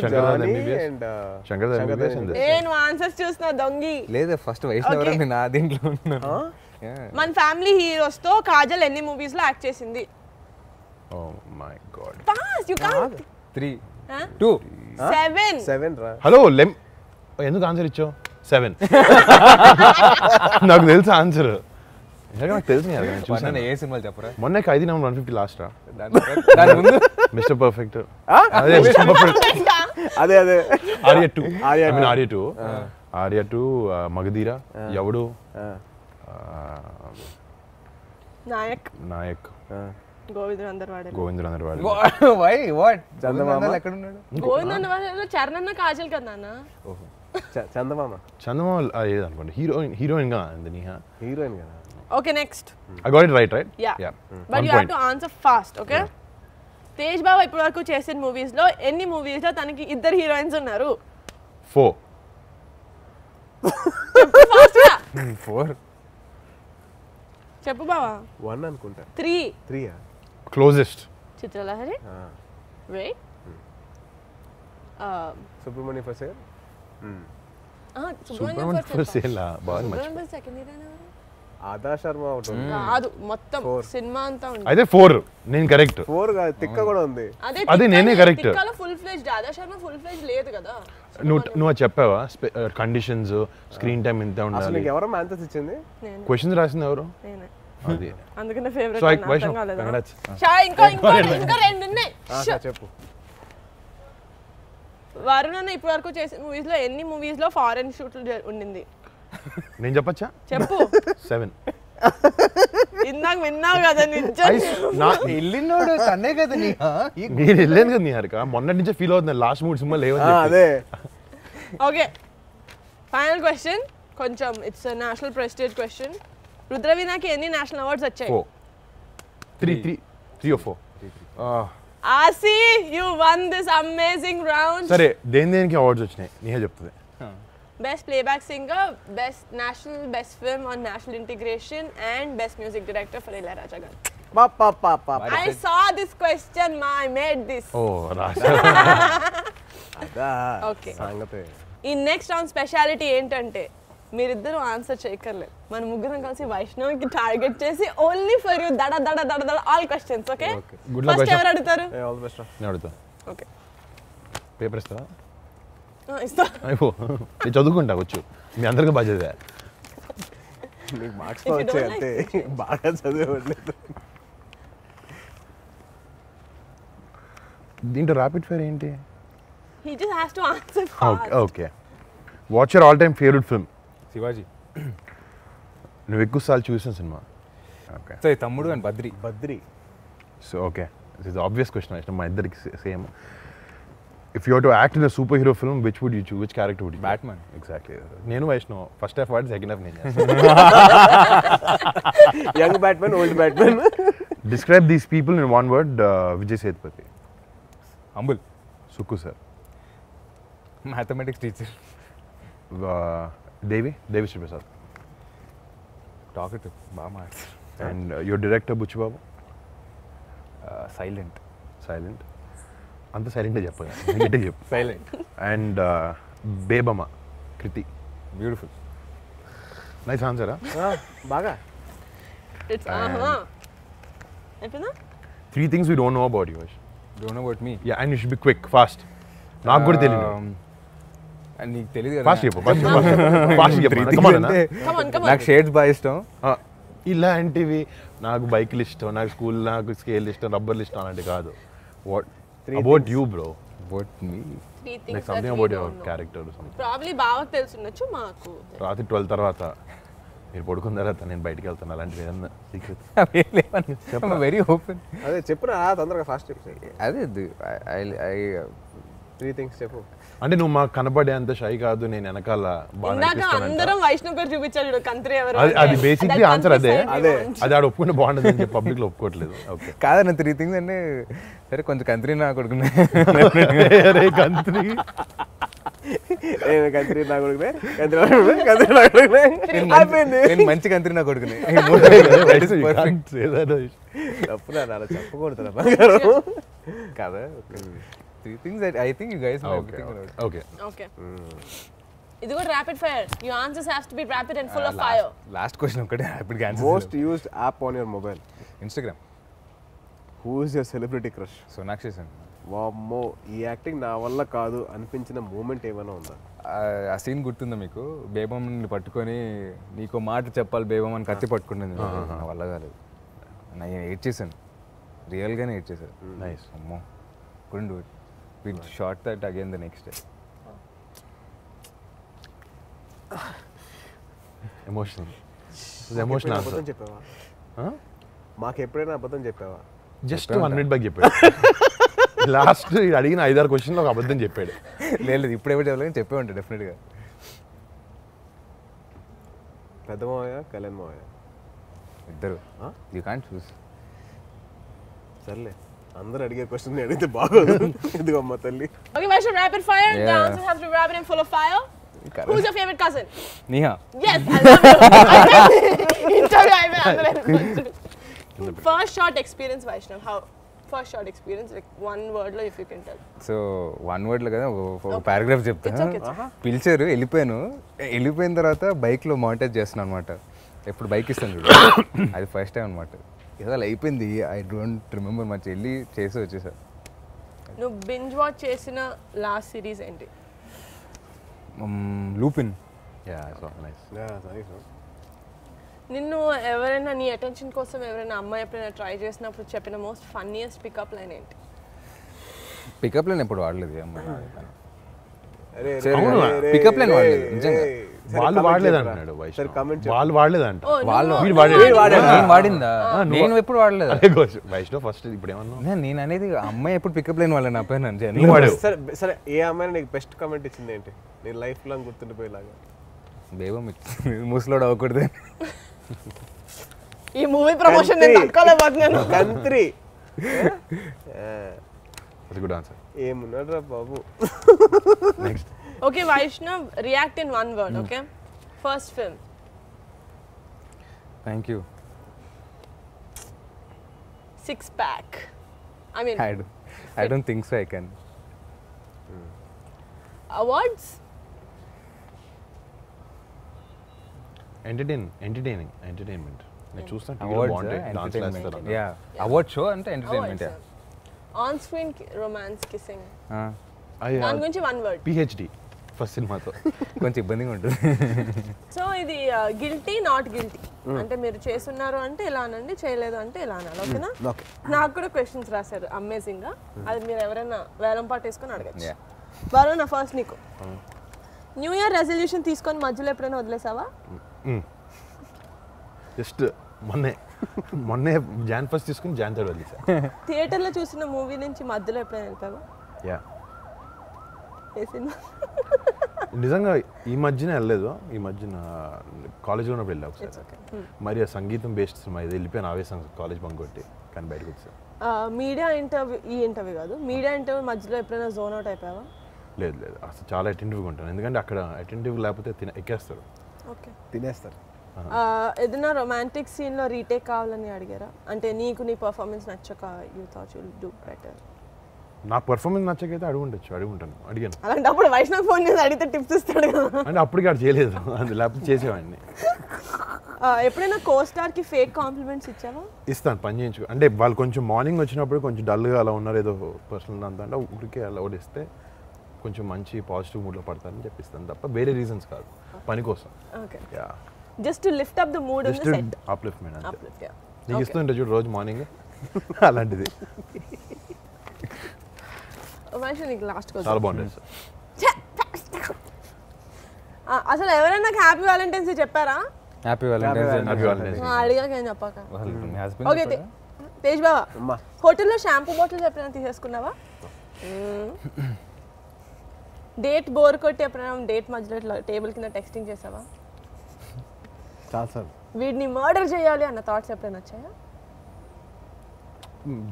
Shankardas Johnny MBBS and Shankardas MBBS and this. నువ్వు ఆన్సర్స్ చూస్తున్నా దొంగి. లేదు ఫస్ట్ వైష్ణవ్ Okay. నేను ఆ దీంట్లో ఉన్నాను. Yeah. మన ఫ్యామిలీ హీరోస్ తో కాజల్ ఎన్ని మూవీస్ లో యాక్ట్ చేసింది? Oh my god. Fast you can't. 3 Huh? 2 7. 7 రా. హలో ఎందుకు ఆన్సర్ ఇచ్చావు 7? నాకు తెలుసు ఆన్సర్, నాకు తెలుసు నేను చూసాను. ఏ సినిమాలు చెప్పరా? మొన్న 5 నెంబర్ 150 లాస్ట్ రా దాని ముందు మిస్టర్ పర్ఫెక్ట్. అదే మిస్టర్ పర్ఫెక్ట్. అదే ఆర్య 2 ఆర్య ఐ మీన్ ఆర్య 2 మగధీర ఎవడు నాయక్ గోవిందుడు అందరు వాడారు. గోవిందుడు అందరు వాడు. వై వాట్ చందమామ ఎక్కడ ఉన్నాడు? గోవిందుడు వాడారు చరణ్ అన్న కాజల్ కదా నాన్న. చందమామ చందమామ ఏది అనుకోండి, హీరోయిన్ గా అంది నీహా. హీరోయిన్ కదా. Okay next. I got it right? Yeah. Yeah. But One you have point. to answer fast, okay? Tej Babu ఇప్పటి వరకు చేసిన మూవీస్ లో ఎన్ని మూవీస్ లో తనకి ఇద్దరు హీరోయిన్స్ ఉన్నారు? 4. Fast గా. 4 చెప్పు బావా. 1 అనుకుంటా. 3. 3 Closest. Chitralahari. Wait. Subrahmanya Prasad. Subrahmanya for sale బాగా మర్చి. సెకండ్ హీరోయిన్ ఆదా శర్మ ఒకటి ఉంది. కాదు మొత్తం సినిమా అంతా ఉంది. అయితే 4 నేను కరెక్ట్. 4 కాదు, తిక్క కూడా ఉంది. అదే నేనే correct. తిక్కలో ఫుల్ ఫ్లెజ్డ్, ఆదా శర్మ ఫుల్ ఫ్లెజ్డ్ లేదు కదా. నువ్వు అది చెప్పావా కండిషన్స్ స్క్రీన్ టైం ఎంత అసలు ఉండాలి? నీకు ఎవరో ఆన్సర్స్ ఇచ్చింది? నేను క్వశ్చన్స్ రాసింది ఎవరు? నేనే. అది అందుకనే సో ఫేవరెట్ అర్థం వైష్ణవ్ కాలేదు. కంగ్రాట్స్. ఇంకా రెండు ఉన్నాయి. చెప్పు. వరుణ్ అన్న ఇప్పటి వరకు చేసిన మూవీస్ లో ఎన్ని మూవీస్ లో ఫారెన్ షూట్లు ఉండింది? నేను చెప్పచ్చా? చెప్పు. 7. ఇందాక విన్నావు కదా నిజం. వెళ్ళినోడు తనే కదా నీ నేను వెళ్ళాను కదా నీ హరిక, మొన్నటి నుంచే ఫీల్ అవుతుంది లాస్ట్ 3 సినిమా లేవని. అదే ఓకే ఫైనల్ క్వశ్చన్, కొంచెం ఇట్స్ నేషనల్ ప్రెస్టీజ్ క్వశ్చన్. రుద్రవీణకి ఎన్ని నేషనల్ అవార్డ్స్ వచ్చాయి? 4. 3 or 4. Aasi you won this amazing round. సరే దేనికి అవార్డ్స్ వచ్చినాయి నీహే చెప్తుంది. Best playback singer, best national, best film on national integration and best music director for Ilaiyaraaja garu. I saw this question, I made this. ఓ రాజా. అదా Okay. సంగతే. ఈ next round speciality ఏంటంటే మీరిద్దరు ఆన్సర్ చేయక్కర్లేదు, మన ముగ్గురం కలిసి వైష్ణవ్కి టార్గెట్ చేసి ఓన్లీ ఫర్ యూ దడ దడ దడ దడ all questions. Okay Good luck, first Vaishnav. ఎవరు అడుగుతారు? All the best. నేను అడుగుతా. ఓకే పేపర్ ఇస్తావా? ఇస్తా. అయిపో నేను చదువుకుంటా వచ్చు, మీ అందరికీ బాధ్యత. నీకు మార్క్స్ తో వచ్చాయి అంతే, బాగా చదివేవాళ్ళలేదు. దీంట్లో ర్యాపిడ్ ఫైర్ ఏంటి? He just has to answer fast. Okay what's your all time favourite film? Shivaji. నువ్వు ఎక్కువ సార్లు చూసిన సినిమా? Okay so Thammudu and Badri. So okay this is obvious question, మా ఇద్దరికి same. If you to act in a super hero film which would you choose, which character would you? Batman. Exactly. నేను Vaishnav first half వాడి second half నేను. Young batman, old batsmen. Describe these people in one word. Vijay Sethupathi. Humble. Sukku sir. Mathematics teacher. Devi Sriprasad. Talkative బాగా మాట్లాడు. And your director Buchibabu. Silent. అంత సైలెంట్గా చెప్పగా నీట్గా చెప్పు. Silent. And Bebamma Krithi. Beautiful. Nice ఆన్సరా? బాగా. It's అయిపోయిందా? 3 things we don't know about you. Don't know about me. Yeah, and you should be quick, fast. నాకు కూడా తెలియదు. నీకు తెలియదు కదా. ఫాస్ట్ చెప్పు. Come on, నాకు షేడ్స్ బాగా ఇష్టం. ఇలాంటివి నాకు బైక్లు ఇష్టం, నాకు స్కూల్, నాకు స్కేల్ ఇష్టం, రబ్బర్లు ఇష్టం అలాంటివి కాదు. What about you bro? About me. 3 things Like that something we about don't your know. character or something. Probably బాగా తెలుసుండొచ్చు మాకు. రాత్రి 12 తర్వాత మీరు పడుకున్న తర్వాత నేను బయటికి వెళ్తాను, అలాంటివి ఏదన్నా సీక్రెట్? Very open. అదే చెప్పురా తొందరగా ఫాస్ట్ చెప్పు. అదే 3 things చెప్పు. అంటే నువ్వు మాకు కనపడే అంత షై కాదు, నేను వెనకాల బాగా ఇందాక అనిపిస్తానంట. అందరం వైష్ణవ్ పేరు చూపించాడు చూడు, కంత్రి ఎవరు అది బేసిక్లీ ఆన్సర్ అదే. అదే. అది ఆడ ఒప్పుకుంటే బాగుంటుంది అని చెప్పి పబ్లిక్ లో ఒప్పుకోవట్లేదు. ఓకే కాదన్న 3 things అంటే సరే కొంచెం కంత్రి నా కొడుకున్నా కంత్రి కంత్రి నా కొడుకునే కంత్రి నా కొడుకునే అయిపోయింది. నేను మంచి కంత్రి నా కొడుకునే. తప్పు నా అలా చెప్పకూడదు బంగారం కదా. 3 things that I think you guys know everything about. Okay okay ఇది కూడా rapid fire. Your answers have to be rapid and full of fire. Last question ఒకటే rapid answer. Most used app on your mobile. Instagram. Who is your celebrity crush? Sonakshi Sen. వామ్మో ఈ acting నా వల్ల కాదు అనిపించిన moment ఏమైనా ఉందా? ఆ సీన్ గుర్తుందా మీకు? బేబమ్మని పట్టుకొని నీకు మాట చెప్పాలి బేబమ్ అని కత్తి పట్టుకునేది. నా వల్ల కాలేదు. నేను ఎయిట్ చేశాను, రియల్గానే ఎయిట్ చేశాను. నైస్. అమ్మో couldn't do it. We shot that again the next day. Emotional అబద్ధం చెప్పావా? మాకు ఎప్పుడైనా అబద్ధం చెప్పావా? జస్ట్ 1 minute బ్యాక్ చెప్పాడు. లాస్ట్ అడిగిన 5-6 క్వశ్చన్లో ఒక అబద్ధం చెప్పాడు. లేదు ఇప్పుడు ఎవరు చెప్పలేదు, చెప్పే ఉంటాడు డెఫినెట్గా. పెద్ద మావయ్య కళ్యాణ్ మావయ్య ఇద్దరు. యూ కాంట్ చూస్. సర్లే అందరూ అడిగే క్వశ్చన్ అడిగితే బాగోదు. ఇదిగో అమ్మ తల్లి. Okay, Vaishnav, rapid fire. The Yeah. answers have to be rapid and full of fire. Who's your favorite cousin? Neha. Yes, I love you. Interview అయిపోయింది. First short experience, Vaishnav. How? First short experience, like one word lo if you can tell. So 1 wordలో కదా ఒక paragraph చెప్తా. It's okay, it's okay. పిలిచారు, వెళ్ళిపోయాను. వెళ్ళిపోయిన తర్వాత బైక్లో monitor చేస్తున్నాను అనమాట. ఎప్పుడు బైక్ ఇస్తాను చూడు, అది ఫస్ట్ టైం అనమాట. ఏదో అలా అయిపోయింది. I don't remember much. వెళ్ళి చేసి వచ్చేసా. నువ్వు బింజ్ వాచ్ చేసిన లాస్ట్ సిరీస్ ఏంటి? లూపిన్. నైస్. నిన్ను ఎవరైనా నీ అటెన్షన్ కోసం ఎవరైనా అమ్మాయి ఎప్పుడైనా ట్రై చేసినప్పుడు చెప్పిన మోస్ట్ ఫన్నీయెస్ట్ పికప్ లైన్ ఏంటి? పికప్ లైన్ ఎప్పుడు వాడలేదు అమ్మాయి. అరే పికప్ లైన్ వాడలేదు నిజంగా. వాళ్ళు వాడలేదు అంటున్నాడు సరే కామెంట్ వాళ్ళు వాడలేదంట. వాళ్ళు వీడు వాడాడు. నేను వాడిందా? నేను ఎప్పుడు వాడలేదు. వైష్ణవ్ ఫస్ట్ ఇప్పుడు ఏమన్నా నేను అనేది అమ్మాయి ఎప్పుడు పికప్ లైన్ వాళ్ళని నా పైన నువ్వు వాడావు. సరే సరే ఏ అమ్మాయి నీకు బెస్ట్ కామెంట్ ఇచ్చింది ఏంటి నీ లైఫ్ లాంగ్ గుర్తుండిపోయేలాగా? బేబం ముసలోడు అవ్వకూడదు. ఈ మూవీ ప్రమోషన్ నేను తట్టుకోలేకపోతున్నాను. కంత్రి. Good answer. ఏమున్నాడు రా బాబు. Next. Okay, Vaishnav, react in one word, okay? First film. Thank you. Six pack. I mean, I don't think so I can. awards? Entertainment నేను చూస్తాను. Awards entertainment. Yeah award show అంటే entertainment. On screen romance kissing. అయ్యా దాని గురించి one word. PhD first సినిమాతో కొంచెం ఇబ్బందిగా ఉంటుంది. సో ఇది గిల్టీ నాట్ గిల్టీ అంటే మీరు చేస్తున్నారు అంటే ఇలా అనండి, చేయలేదు అంటే ఇలా అనాలి. ఓకేనా? నాకు కూడా క్వశ్చన్స్ రాశారు అమేజింగ్ గా. అది మీరు ఎవరైనా వేలం పాటు వేసుకొని అడగచ్చు. వరుణ్, నా ఫస్ట్ నీకు. న్యూ ఇయర్ రెజల్యూషన్ తీసుకొని మధ్యలో ఎప్పుడైనా వదిలేసావా? జస్ట్ మొన్నే జాన్ ఫస్ట్ తీసుకుని జాన్ థర్డ్ వదిలేసా. థియేటర్లో చూసిన మూవీ నుంచి మధ్యలో ఎప్పుడైనా వెళ్తావా? యా. ఏ సినిమా? నిజంగా ఈ మధ్యన వెళ్ళలేదు. ఈ మధ్యన కాలేజ్లో ఉన్నప్పుడు వెళ్ళా ఒకసారి. మరి ఆ సంగీతం బేస్డ్ సినిమా ఇది వెళ్ళిపోయాను ఆవేశం కాలేజ్ బంక్ కొట్టి, కానీ బయటకు వచ్చా. మీడియా ఇంటర్వ్యూ, ఈ ఇంటర్వ్యూ కాదు, మీడియా ఇంటర్వ్యూ మధ్యలో ఎప్పుడైనా జోన్ అవుట్ అయిపోయావా? లేదు అసలు చాలా అటెంటివ్గా ఉంటాను. ఎందుకంటే అక్కడ అటెంటివ్ లేకపోతే ఎక్కేస్తారు, ఓకే తినేస్తారు. ఏదైనా రొమాంటిక్ సీన్లో రీటేక్ కావాలని అడిగారా? అంటే నీకు నీ పర్ఫార్మెన్స్ నచ్చక you thought you will do better. నా పర్ఫార్మెన్స్ నచ్చకైతే అడుగుంటాను. అడిగాను. అలాంటప్పుడు వైష్ణవ్ ఫోన్ చేసి అడిగితే టిప్స్ ఇస్తాడు కదా. అంటే అప్పటికి అక్కడ చేయలేదు, అది లేకపోతే చేసేవాడిని. ఎప్పుడైనా కోస్టార్కి ఫేక్ కాంప్లిమెంట్స్ ఇచ్చావా? ఇస్తాను, పని చేయించు. అంటే వాళ్ళు కొంచెం మార్నింగ్ వచ్చినప్పుడు కొంచెం డల్గా అలా ఉన్నారు, ఏదో పర్సనల్ అంతా అంటే ఊరికే అలా ఓడిస్తే కొంచెం మంచి పాజిటివ్ మూడ్లో పడతారని చెప్పిస్తాను తప్ప వేరే రీజన్స్ కాదు, పని కోసం. Okay, yeah, just to lift up the mood in the set. Upliftment అంతే. Uplift, yeah. నీకు ఇస్తుంటే చూడు రోజు మార్నింగ్ అలాంటిది. వైష్ణవ్, నీకు లాస్ట్ క్వశ్చన్. చాలా బాగుంటుంది సార్. అసలు ఎవరైనా నాకు హ్యాపీ వ్యాలంటైన్స్ డే చెప్పారా? Happy valentine's. అడిగాక ఏం చెప్పాక. మీ హస్బెండ్ ఓకే, తేజ్ బావా, అమ్మా హోటల్లో షాంపూ బాటిల్స్ ఎప్పుడైనా తీసేసుకున్నావా? డేట్ బోర్ కొట్టి ఎప్పుడైనా డేట్ మధ్యలో ఇట్లా టేబుల్ కింద టెక్స్టింగ్ చేసావా? చాలా సార్. వీడిని మర్డర్ చేయాలి అన్న థాట్స్ ఎప్పుడైనా వచ్చాయా?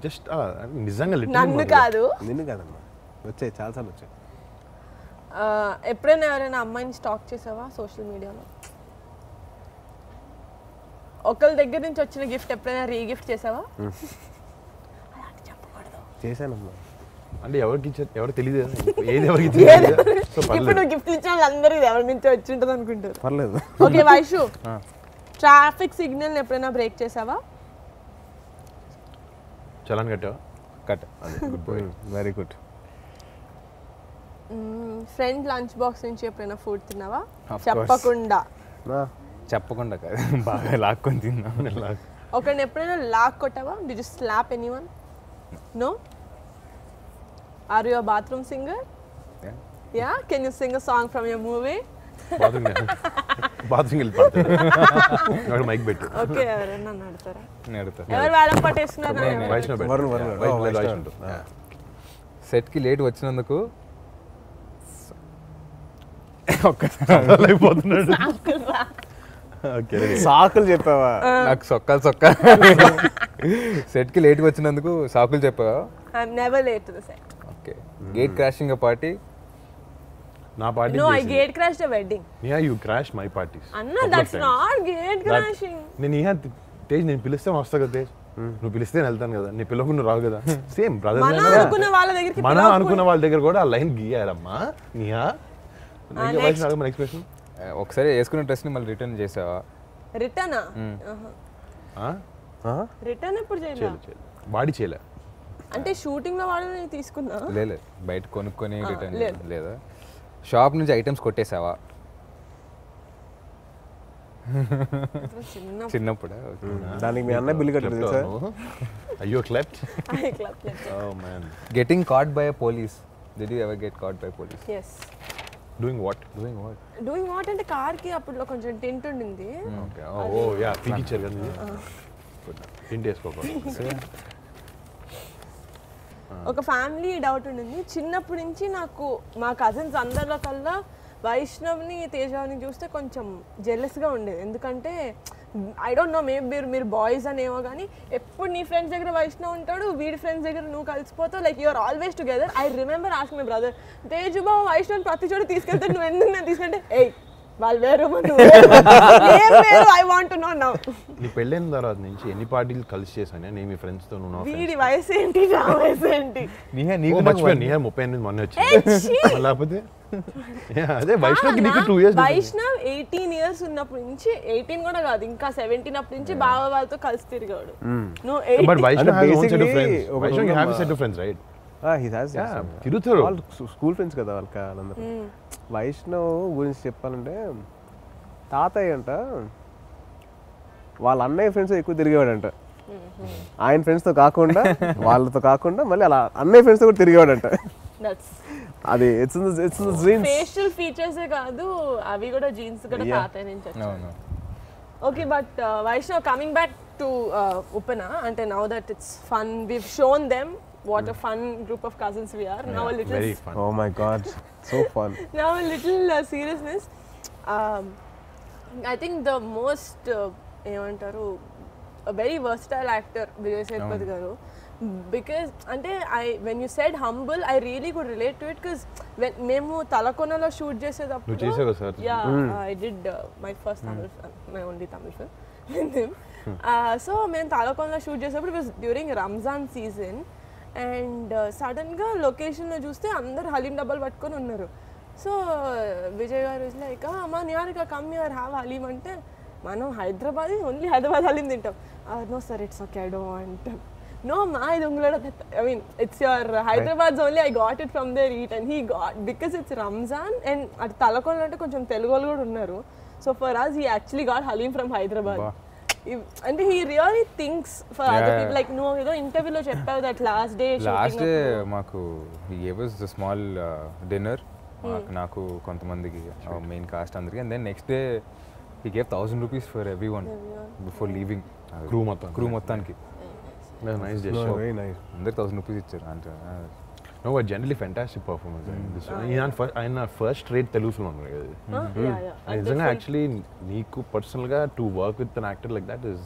జస్ట్ నిజంగా నన్ను కాదు, నిన్ను కాదమ్మా, వచ్చాయి చాలాసార్లు వచ్చాయి. ఎప్పుడైనా ఎవరైనా అమ్మాయిని స్టాక్ చేసావా సోషల్ మీడియాలో? ఒకళ్ళ దగ్గర నుంచి వచ్చిన గిఫ్ట్ ఎప్పుడైనా రీగిఫ్ట్ చేసావా? చేశానమ్మా. అంటే ఎవరికి ఇచ్చారు ఎవరు తెలియదు ఏది ఎవరికి ఇచ్చారు. సో ఇప్పుడు నువ్వు గిఫ్ట్ ఇచ్చిన వాళ్ళందరూ ఇది ఎవరి నుంచి వచ్చి ఉంటుంది అనుకుంటారు. పర్లేదు. ఓకే వైషు, ట్రాఫిక్ సిగ్నల్ ఎప్పుడైనా బ్రేక్ చేసావా? చలాన్ కట్టావా? కట్. Good boy. Very good. Friend lunch box నుంచి ఎప్పుడైనా ఫుడ్ తిన్నావా? Of course. చెప్పకుండా. చెప్పకుండా కాదు, బాగా లాక్కొని తిన్నాం. ఒకరిని ఎప్పుడైనా లాక్ కొట్టావా? Did you slap anyone? No? Are you a bathroom singer? Yeah? Can you sing a song from your movie? Bathroom వెళ్ళి పడతాడు మైక్ పెట్టి. ఓకే, ఎవరైనా నడతారా? నేడుతా ఎవరు వేలం పట్టేస్తున్నారు? వైష్ణవ్ సెట్కి లేట్ వచ్చినందుకు అయిపోతున్నాడు. సాకులు చెప్పావా? నాకు సొక్కాలు సెట్కి లేట్గా వచ్చినందుకు సాకులు చెప్పావా? I'm never late to the set. Okay. Gate crashing party. నా party. No, I gate crashed a wedding. Yeah, you crashed my parties. Anna, that's not gate crashing. నేను తేజ్ నేను పిలిస్తే వస్తా కదా తేజ్, నువ్వు పిలిస్తే నేను వెళ్తాను కదా, నీ పిల్లకు నువ్వు రావు కదా. Same brother. మనం అనుకున్న వాళ్ళ దగ్గరికి మనం అనుకున్న వాళ్ళ దగ్గర కూడా ఆ లైన్ గీయారమ్మా. నిహా మన ఎక్స్ప్రెషన్ ఒకసారి వేసుకున్న డ్రెస్ని మళ్ళీ రిటర్న్ చేసావా? రిటర్నా? రిటర్న్ ఎప్పుడు చేయలేదు. బాడీ చేయలే అంటే షూటింగ్ లో వాళ్ళని తీసుకున్నా? లేదు, బయట కొనుక్కొని రిటర్న్ లేదా? షాప్ నుంచి ఐటమ్స్ కొట్టేసావా? చిన్నప్పుడు. దానికి మీ అన్న బిల్లు కట్టాడు సార్. అయ్యో క్లెప్ట్. I clapped it. Oh man. Getting cot by police. Did you ever get caught by police? Yes. Doing what? Doing what అంటే కార్ కి అప్పుడు కొంచెం టింట్ ఉండింది. Okay. Oh yeah, పీకిచ్చారు కదా. టింట్ వేసుకోకూడదు. ఒక ఫ్యామిలీ డౌట్ ఉండింది చిన్నప్పటి నుంచి నాకు. మా కజిన్స్ అందరిలో కల్లా వైష్ణవ్ని తేజాని చూస్తే కొంచెం జెలస్గా ఉండేది. ఎందుకంటే ఐ డోంట్ నో, మేబీ మీరు బాయ్స్ అనేమో కానీ ఎప్పుడు నీ ఫ్రెండ్స్ దగ్గర వైష్ణవ్ ఉంటాడు, వీడి ఫ్రెండ్స్ దగ్గర నువ్వు కలిసిపోతావు, like you're always together. I remember ask my brother, Teju Babu Vaishnav ప్రతి చోట తీసుకెళ్తాడు, నువ్వు ఎందుకు నేను తీసుకుంటే ఏయ్ వాళ్ళు వేరు I want to no now. నీ పెళ్ళైన తర్వాత నుంచి ఎన్ని పార్టీలు కలిసి చేశాను నేను మీ ఫ్రెండ్స్ తో? వీడి వయసు ఏంటి, నా వయసు ఏంటి? నీకు 38 మొన్న వచ్చింది లేకపోతే అదే వైష్ణవ్కి నీకు 2 years. వైష్ణవ్ 18 years ఉన్నప్పటి నుంచి, 18 కూడా కాదు ఇంకా 17 అప్పటి నుంచి బావ వాళ్ళతో కలిసి తిరిగాడు. But Vaishnav has own set of friends. Vaishnav you have a set of friends, right? he has. తిరుగుతారు వాళ్ళు స్కూల్ ఫ్రెండ్స్ కదా వాళ్ళందరూ. వైష్ణవ్ గురించి చెప్పాలంటే తాతయ్య అంట వాళ్ళ అన్నయ్య ఫ్రెండ్స్ ఎక్కువ తిరిగేవాడంట. ఆయన ఫ్రెండ్స్తో కాకుండా వాళ్ళతో కాకుండా మళ్ళీ అలా అన్నయ్య ఫ్రెండ్స్తో కూడా తిరిగేవాడంట. అది ఫేషియల్ ఫీచర్స్ కాదు, అవి కూడా జీన్స్ కూడా తాతయ్య నుంచి వచ్చాయి. Okay, but Vaishnav coming back to Uppena, అంటే now that it's fun, we've shown them what a fun group of cousins we are. Now a little very fun. Oh my god, so fun. Now a little seriousness. I think the most ఏమంటారు a very versatile actor Vijay Sethupathi garu, because ante when you said humble, I really could relate to it, because when memu Talakonalo shoot chesedappudu nu chesavu sir. Yeah, I did my first Tamil film, my only Tamil film with him. So men Talakonalo shoot chesedappudu, it was during Ramzan season, and sudden గా location లో చూస్తే అందరు హలీం డబ్బాలు పట్టుకొని ఉన్నారు. So Vijay గారు is like అమ్మా Niharika come here have haleem అంటే, మనం హైదరాబాద్ ఓన్లీ హైదరాబాద్ హలీం తింటాం. No sir it's okay, I don't want. No మా ఇది ఉంగళ, I mean it's your Hyderabad only, I got it from there eat. And he got, because it's Ramzan and అటు తలకొండ అంటే కొంచెం తెలుగు వాళ్ళు కూడా ఉన్నారు. So for us he actually got haleem from Hyderabad. అంటే he really thinks for other people. Like నువ్వు ఏదో ఇంటర్వ్యూలో చెప్పావు దట్ లాస్ట్ డే మాకు he gave us a small dinner, నాకు కొంతమందికి మెయిన్ కాస్ట్ అందరికి, and then next day he gave 1000 rupees for everyone before leaving. Crew మొత్తానికి. Nice gesture. Very nice. అందరికి 1000 rupees ఇచ్చారు. అంటే No, but generally fantastic performance. ఆయన first rate Telugu film అన్నారు కదా. నిజంగా యాక్చువల్లీ నీకు పర్సనల్గా to work with an actor like that is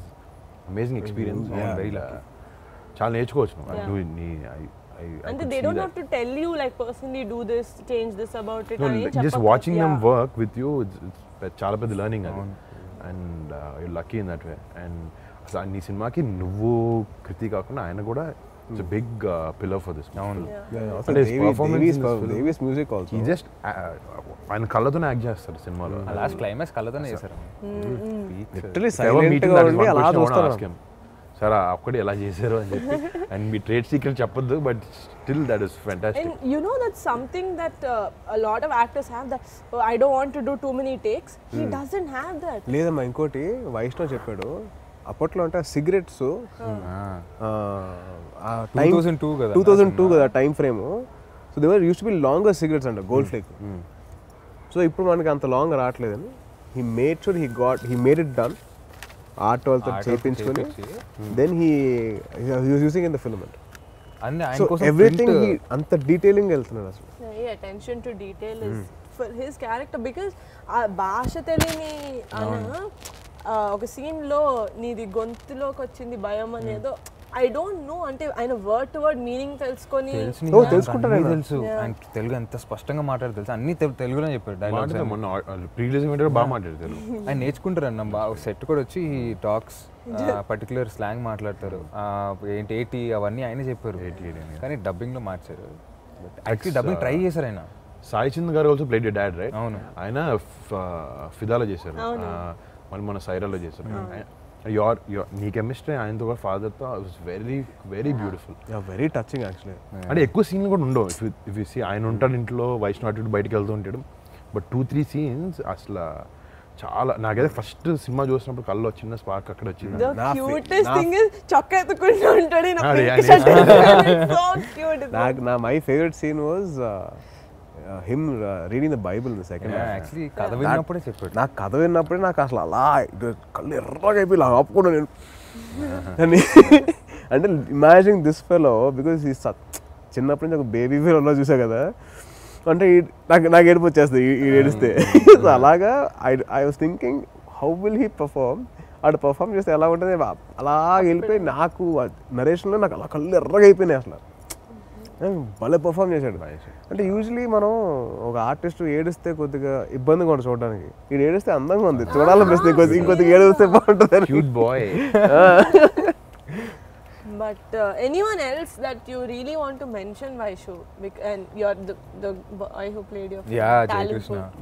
amazing experience. Very lucky. చాలా నేర్చుకోవచ్చు నువ్వు. అంటే they don't have to tell you like personally do this, change this about it. అని just చెప్పక్కర్లేదు. watching them work with you, it's చాలా పెద్ద learning అది. And you lucky in that way. And అసలు నీ సినిమాకి నువ్వు కృతి కాకుండా ఆయన కూడా it's a big pillar for this. Devi's music also. ఈ జస్ట్ ఆయన కళ్ళతోనే యాక్ట్ చేస్తారు సినిమాలో. లాస్ట్ క్లైమాక్స్ కళ్ళతోనే చేశారు. Literally silent గా ఉండి అలా చూస్తారు. సరే అక్కడే ఎలా చేశారు అని చెప్పి. అండ్ మీ ట్రేడ్ సీక్రెట్ చెప్పొద్దు, but still that is fantastic. And you know that's something that a lot of actors have, that I don't want to do too many takes. He doesn't have that. లేదమ్మా, ఇంకోటి వైష్ణవ్ చెప్పాడు అప్పట్లో అంటే cigarettes 2002 కదా. 2002 కదా time frame. So they were use to be longer cigarettes అంట, gold flake. So ఇప్పుడు మనకి అంత లాంగ్ రావట్లేదని he made sure he made it done, art వాళ్ళతో చేయించుకొని then he using in the film అంట. సో ఎవ్రీథింగ్ అంత డీటెయిలింగ్ వెళ్తున్నాడు అసలు. Attention to detail is for his character, because ఆ భాష తెలియని ఒక సీన్ లో నీది గొంతులోకి వచ్చింది భయం అనేదో, ఐ డోంట్ నో, అంటే ఆయన వర్డ్ టు వర్డ్ మీనింగ్ తెలుసుకొని తెలుసుకుంటారు. తెలుసు ఆయన తెలుగు ఎంత స్పష్టంగా మాట్లాడారు తెలుసు, అన్ని తెలుగులో చెప్పారు డైలాగ్స్. మొన్న ప్రీవియస్ బాగా మాట్లాడతారు ఆయన నేర్చుకుంటారు అన్న. సెట్ కూడా వచ్చి టాక్స్ పర్టికులర్ స్లాంగ్ మాట్లాడతారు, ఏంటి అవన్నీ ఆయన చెప్పారు, కానీ డబ్బింగ్ లో మార్చారు. యాక్చువల్లీ డబ్బింగ్ ట్రై చేశారు ఆయన. సాయి చంద్ గారు ఆల్సో ప్లేడ్ డాడ్, రైట్? అవును. ఆయన ఫిదాలో చేశారు, మళ్ళీ మన సైరాలో చేశారు. నీ కెమిస్ట్రీ ఆయనతో కూడా ఫాదర్తో was very very beautiful, very touching actually. అంటే ఎక్కువ సీన్లు కూడా ఉండవు. ఇఫ్ యూ సీ ఆయన ఉంటాడు ఇంట్లో, వైష్ణవ్ అటు బయటకు వెళ్తూ ఉంటాడు, బట్ 2-3 సీన్స్ అసలు చాలా నాకైతే ఫస్ట్ సినిమా చూసినప్పుడు కళ్ళు చిన్న స్పార్క్ అక్కడ వచ్చింది. The cutest thing is చొక్కా ఎత్తుకుంటూ ఉంటాడు ఈయన, అదే, pink shirt వేసుకొని. So cute. My favorite scene was him reading the Bible in the second half. Actually కథ విన్నప్పుడే చెప్పాడు. నాకు కథ విన్నప్పుడే నాకు అసలు అలా కళ్ళు ఎర్రగా అయిపోయి ఇలా ఆపుకున్నా నేను. అంటే ఇమాజిన్ దిస్ ఫెలో, బికాస్ ఈ చిన్నప్పటి నుంచి ఒక బేబీ ఫీల్ ఉన్నా చూసా కదా, అంటే నాకు ఏడుపు వచ్చేస్తుంది ఈ ఏడిస్తే. సో అలాగా I was thinking how will he perform, అటు పర్ఫార్మ్ చేస్తే ఎలా ఉంటుంది. అలా వెళ్ళిపోయి నాకు నరేషన్లో నాకు అలా కళ్ళు ఎర్రగా అయిపోయినాయి అసలు. భలే పర్ఫామ్ చేశాడు. అంటే యూజువలీ మనం ఒక ఆర్టిస్ట్ ఏడిస్తే కొద్దిగా ఇబ్బందిగా ఉంటుంది చూడడానికి, ఇది ఏడిస్తే అందంగా ఉంది చూడాలనిపిస్తుంది, ఇంకొద్దిగా ఏడిస్తే బాగుంటుంది. Cute boy. But anyone else that you really want to mention, Vaishu, and you're the boy who played your talent.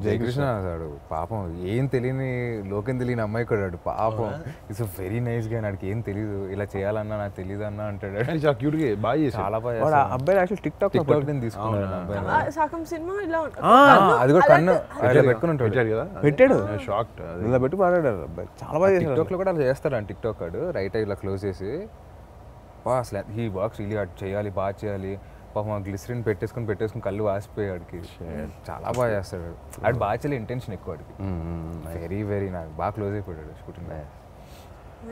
Jayakrishna అన్నాడు పాపం, ఏం తెలియని లోకం తెలియని అమ్మాయి కూడా పాపం. ఇట్స్ వెరీ నైస్ గా, నాకు ఏం తెలియదు, ఇలా చేయాలన్నా నాకు తెలియదు అన్న అంటాడు. చాలా క్యూట్ గా బాగా చేశాడు. చాలా బాగా. అబ్బాయి యాక్చువల్ టిక్ టాక్ తీసుకున్నాడు. సగం సినిమా ఇలా అది కూడా కన్ను పెట్టుకుని ఉంటాడు కదా, పెట్టాడు. షాక్డ్ ఇలా పెట్టి మాట్లాడారు అబ్బాయి, చాలా బాగా చేశాడు. టిక్ టాక్ లో కూడా అలా చేస్తాడు అని. టిక్ టాక్ ఆడు రైట్ ఇలా క్లోజ్ చేసి అసలు హీ వర్క్స్ రియలీ హార్డ్, చేయాలి బాగా చేయాలి. పాపం గ్లిసరిన్ పెట్టేసుకుని కళ్ళు వాసిపోయాడికి. చాలా బాగా చేస్తాడు ఆడు. బాగా చేయాలి ఇంటెన్షన్ ఎక్కువ ఆడికి. వెరీ వెరీ నాకు బాగా క్లోజ్ అయిపోయాడు షూటింగ్.